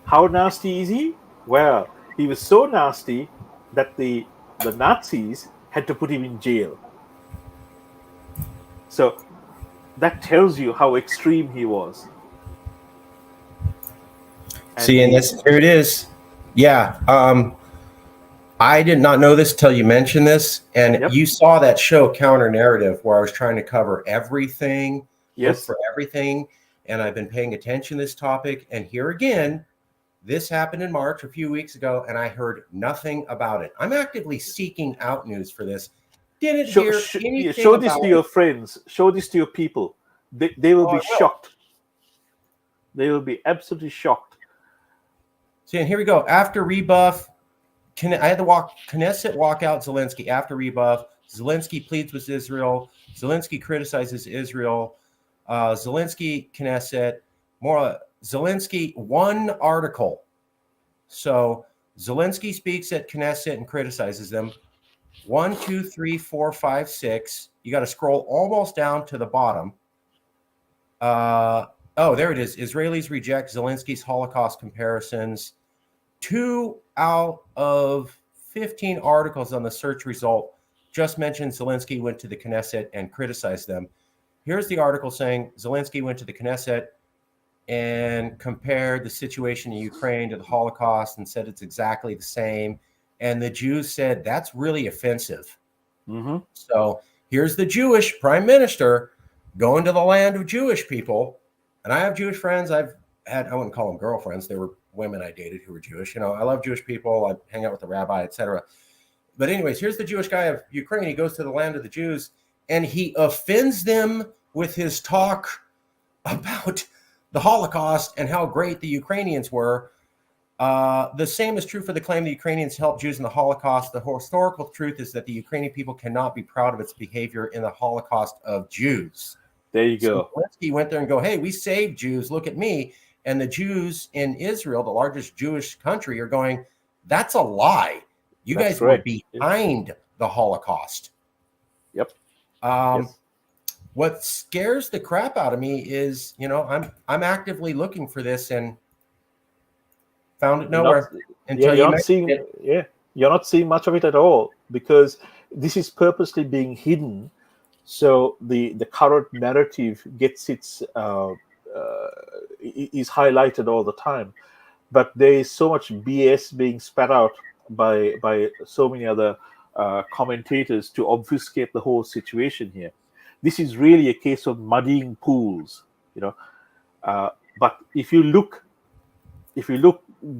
how nasty is he? Well, he was so nasty that the Nazis had to put him in jail. So that tells you how extreme he was. See, and here it is. Yeah. I did not know this till you mentioned this, and Yep. You saw that show Counter Narrative where I was trying to cover everything, Yes. look for everything, and I've been paying attention to this topic. And here again, this happened in March a few weeks ago, and I heard nothing about it. I'm actively seeking out news for this. Didn't hear anything show this about to it. your friends. Show this to your people. They will be shocked. They will be absolutely shocked. See, and here we go. After rebuff, I had to Knesset walk out Zelensky after rebuff. Zelensky pleads with Israel. Zelensky criticizes Israel. Zelensky, Knesset. More Zelensky, one article. So Zelensky speaks at Knesset and criticizes them. 1, 2, 3, 4, 5, 6. You got to scroll almost down to the bottom. Oh, there it is. Israelis reject Zelensky's Holocaust comparisons. 2 out of 15 articles on the search result just mentioned Zelensky went to the Knesset and criticized them. Here's the article saying Zelensky went to the Knesset and compared the situation in Ukraine to the Holocaust and said it's exactly the same. And the Jews said that's really offensive. Mm-hmm. So here's the Jewish prime minister going to the land of Jewish people. And I have Jewish friends. I wouldn't call them girlfriends. They were women I dated who were Jewish. I love Jewish people. I hang out with the rabbi, etc. But anyways, here's the Jewish guy of Ukraine. He goes to the land of the Jews and he offends them with his talk about the Holocaust and how great the Ukrainians were. The same is true for the claim the Ukrainians helped Jews in the Holocaust. The historical truth is that the Ukrainian people cannot be proud of its behavior in the Holocaust of Jews. There you go. So Zelensky went there and go, hey, we saved Jews. Look at me. And the Jews in Israel, the largest Jewish country, are going, that's a lie. You That's guys right. were behind the Holocaust. Yep. Yes. What scares the crap out of me is, I'm actively looking for this and found it nowhere. You're not seeing much of it at all because this is purposely being hidden. So the current narrative gets its is highlighted all the time, but there is so much BS being spat out by so many other commentators to obfuscate the whole situation here. This is really a case of muddying pools, but if you look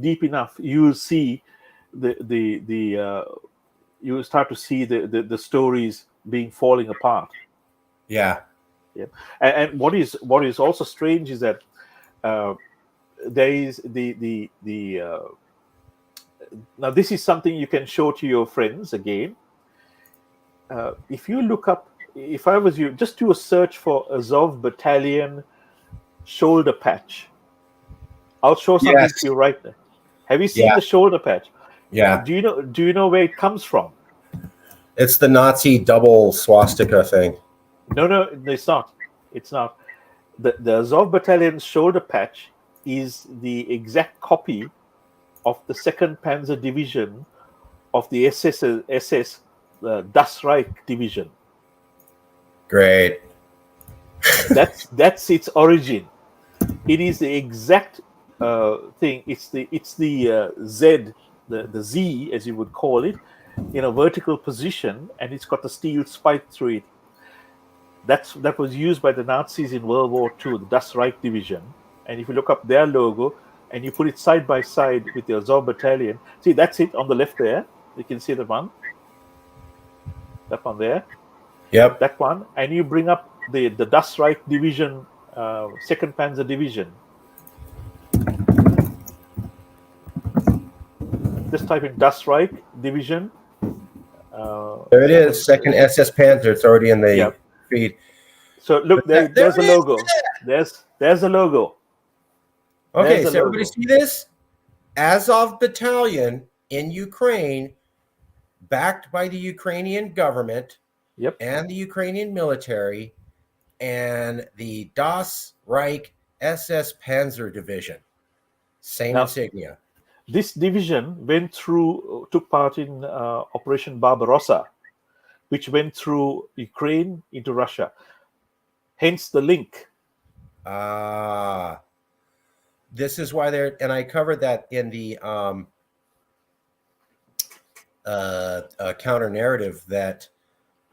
deep enough, you will see you will start to see the stories being falling apart. Yeah. And what is also strange is that there is the now this is something you can show to your friends again. If you look up, if I was you, just do a search for Azov Battalion shoulder patch. I'll show something to you right now. Have you seen the shoulder patch? Yeah. Do you know where it comes from? It's the Nazi double swastika thing. No, it's not. It's not. The Azov Battalion shoulder patch is the exact copy of the 2nd Panzer Division of the SS Das Reich Division. Great. That's its origin. It is the exact thing. It's the Z, the Z as you would call it, in a vertical position, and it's got the steel spike through it. That was used by the Nazis in World War II, the Das Reich Division. And if you look up their logo and you put it side by side with the Azov Battalion, see, that's it on the left there. You can see that one there, Yep. that one. And you bring up the Das Reich Division, 2nd Panzer Division. Just type in Das Reich Division. There it is, 2nd SS Panzer. It's already in the feed. So look, there's the logo. There's the logo. Okay, so everybody see this? Azov Battalion in Ukraine, backed by the Ukrainian government and the Ukrainian military, and the Das Reich SS Panzer Division. Same insignia. This division took part in Operation Barbarossa, which went through Ukraine into Russia. Hence the link. This is why and I covered that in the counter narrative, that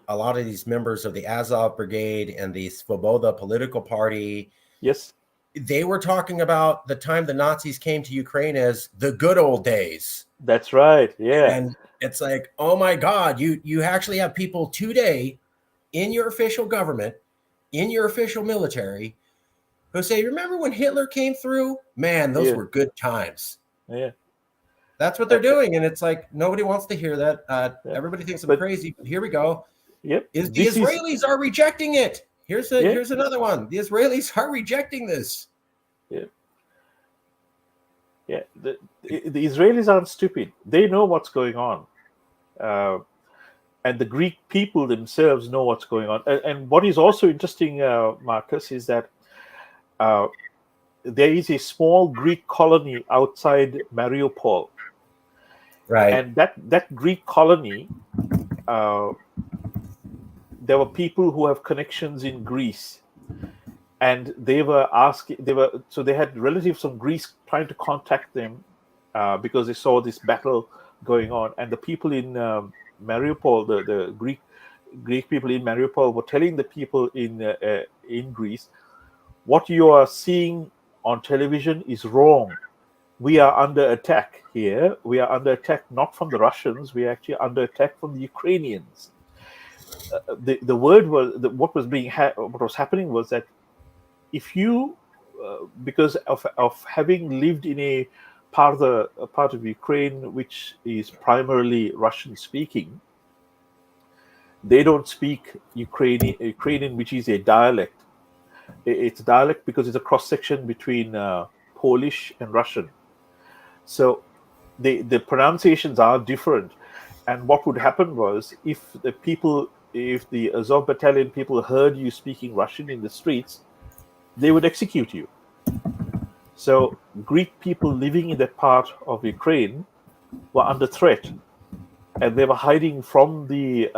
a lot of these members of the Azov Brigade and the Svoboda political party, they were talking about the time the Nazis came to Ukraine as the good old days. That's right. Yeah. And it's like, oh my God, you actually have people today in your official government, in your official military, who say, remember when Hitler came through? Man, those were good times. Yeah. That's what they're doing. And it's like, nobody wants to hear that. Everybody thinks I'm crazy, but here we go. Yep. The Israelis are rejecting it. Here's another one. The Israelis are rejecting this. Yeah. Yeah. The Israelis aren't stupid. They know what's going on. And the Greek people themselves know what's going on. And what is also interesting, Marcus, is that there is a small Greek colony outside Mariupol. Right. And that Greek colony, there were people who have connections in Greece. And they had relatives from Greece trying to contact them because they saw this battle going on. And the people in Mariupol, the Greek people in Mariupol, were telling the people in Greece, what you are seeing on television is wrong. We are under attack here. We are under attack not from the Russians. We are actually under attack from the Ukrainians. The word was what was happening was that if you, because of having lived in a part of Ukraine which is primarily Russian speaking, they don't speak Ukrainian, which is a dialect. It's a dialect because it's a cross section between Polish and Russian. So the pronunciations are different. And what would happen was, if the Azov Battalion people heard you speaking Russian in the streets, they would execute you. So Greek people living in that part of Ukraine were under threat, and they were hiding from the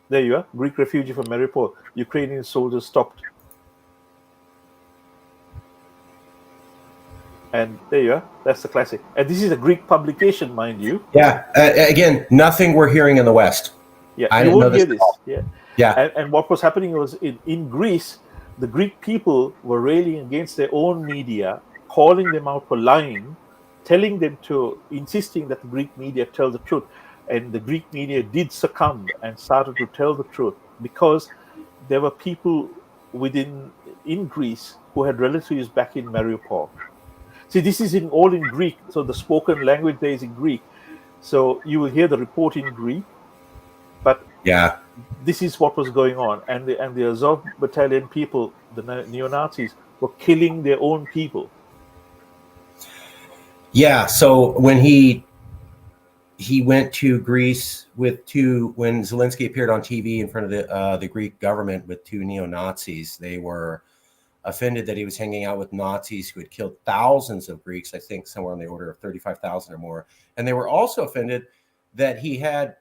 there you are, Greek refugee from Mariupol. Ukrainian soldiers stopped. And there you are. That's the classic. And this is a Greek publication, mind you. Yeah. Again, nothing we're hearing in the West. Yeah, I you didn't know won't hear this. Yeah. Yeah. And what was happening was in Greece, the Greek people were railing against their own media, calling them out for lying, telling them insisting that the Greek media tell the truth. And the Greek media did succumb and started to tell the truth, because there were people in Greece who had relatives back in Mariupol. See, this is all in Greek, so the spoken language there is in Greek. So you will hear the report in Greek, but this is what was going on. And the Azov Battalion people, the neo-Nazis, were killing their own people. Yeah, so when he went to Greece when Zelensky appeared on TV in front of the Greek government with two neo-Nazis, they were offended that he was hanging out with Nazis who had killed thousands of Greeks, I think somewhere on the order of 35,000 or more. And they were also offended that he had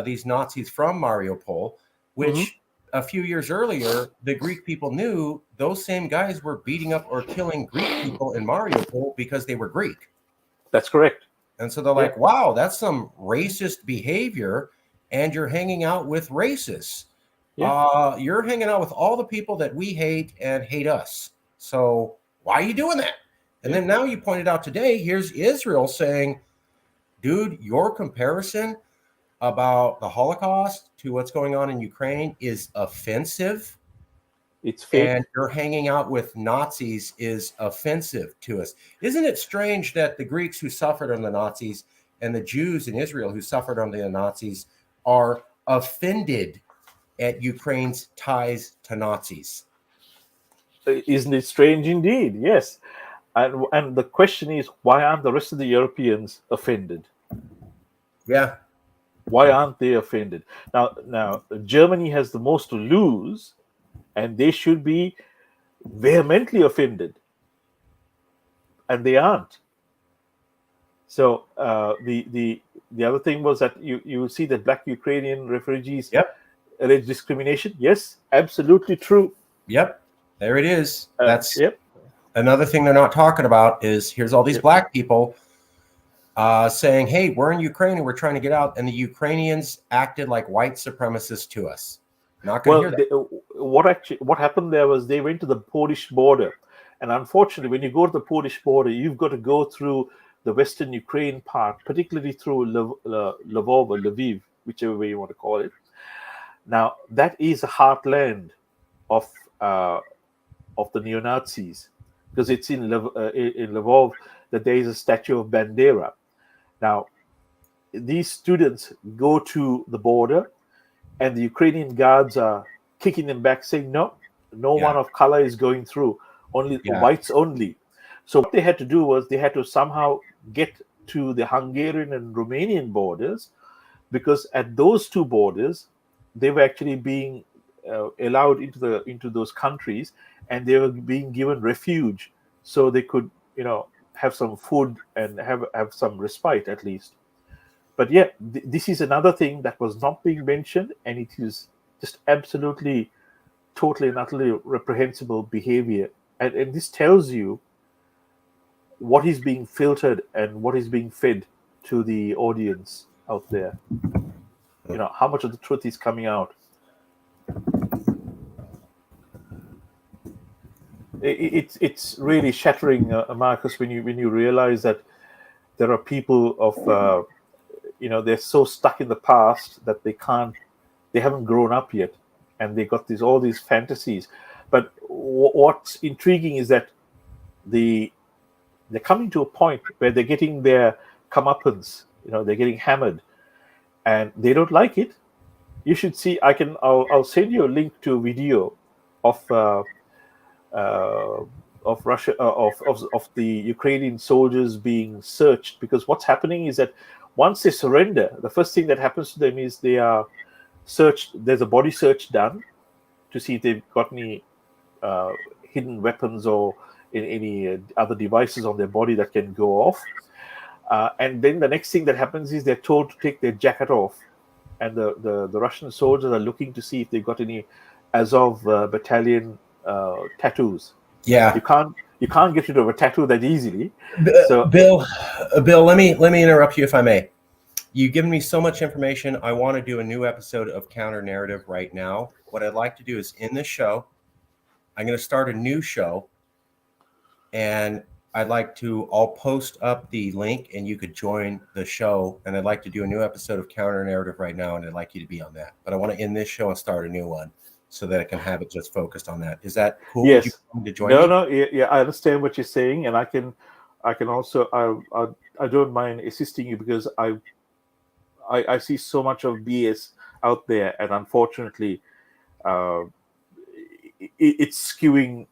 these Nazis from Mariupol, which a few years earlier, the Greek people knew those same guys were beating up or killing Greek people in Mariupol because they were Greek. That's correct. And so they're like, wow, that's some racist behavior, and you're hanging out with racists. You're hanging out with all the people that we hate and hate us. So why are you doing that? And then now you pointed out today, here's Israel saying, dude, your comparison about the Holocaust to what's going on in Ukraine is offensive. It's fake. And you're hanging out with Nazis is offensive to us. Isn't it strange that the Greeks who suffered under the Nazis and the Jews in Israel who suffered under the Nazis are offended at Ukraine's ties to Nazis? Isn't it strange indeed? Yes. And the question is, why aren't the rest of the Europeans offended? Yeah. Why aren't they offended? Now, Germany has the most to lose, and they should be vehemently offended, and they aren't. So the other thing was that you see that Black Ukrainian refugees alleged discrimination. Yes, absolutely true. Yep, there it is. That's yep. Another thing they're not talking about is here's all these Black people saying, hey, we're in Ukraine and we're trying to get out. And the Ukrainians acted like white supremacists to us. Not going to hear that. What happened there was they went to the Polish border. And unfortunately, when you go to the Polish border, you've got to go through the Western Ukraine part, particularly through Lvov or Lviv, whichever way you want to call it. Now, that is the heartland of the neo-Nazis, because it's in Lvov that there is a statue of Bandera. Now, these students go to the border, and the Ukrainian guards are kicking them back, saying, no one of color is going through, only whites only. So what they had to do was they had to somehow get to the Hungarian and Romanian borders, because at those two borders, they were actually being allowed into those countries, and they were being given refuge, so they could have some food and have some respite at least. But this is another thing that was not being mentioned, and it is just absolutely, totally and utterly reprehensible behavior. And this tells you what is being filtered and what is being fed to the audience out there. How much of the truth is coming out. It's really shattering, Marcus, when you realize that there are people of they're so stuck in the past that they haven't grown up yet, and they got all these fantasies. But what's intriguing is that they're coming to a point where they're getting their comeuppance. They're getting hammered, and they don't like it. You should see. I'll send you a link to a video of Russia of the Ukrainian soldiers being searched, because what's happening is that once they surrender, the first thing that happens to them is they are searched. There's a body search done to see if they've got any hidden weapons or any other devices on their body that can go off. And then the next thing that happens is they're told to take their jacket off, and the Russian soldiers are looking to see if they've got any Azov battalion tattoos. Yeah, you can't get rid of a tattoo that easily. So, Bill, let me interrupt you if I may. You've given me so much information. I want to do a new episode of Counter Narrative right now. What I'd like to do is in this show, I'm going to start a new show, and I'll post up the link, and you could join the show. And I'd like to do a new episode of Counter Narrative right now, and I'd like you to be on that. But I want to end this show and start a new one, so that I can have it just focused on that. Is that cool? Yes. Would you come to join me? No, yeah, I understand what you're saying, and I can also I don't mind assisting you, because I see so much of BS out there, and unfortunately, it's skewing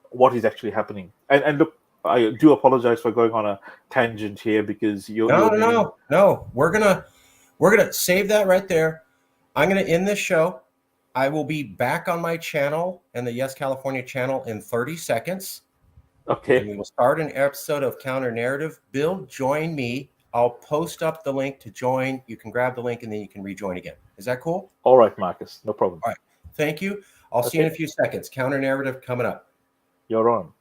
what is actually happening. And look, I do apologize for going on a tangent here, because No. We're gonna save that right there. I'm gonna end this show. I will be back on my channel and the Yes California channel in 30 seconds. Okay. And we will start an episode of Counter Narrative. Bill, join me. I'll post up the link to join. You can grab the link and then you can rejoin again. Is that cool? All right, Marcus. No problem. All right. Thank you. I'll see you in a few seconds. Counter Narrative coming up. You're on.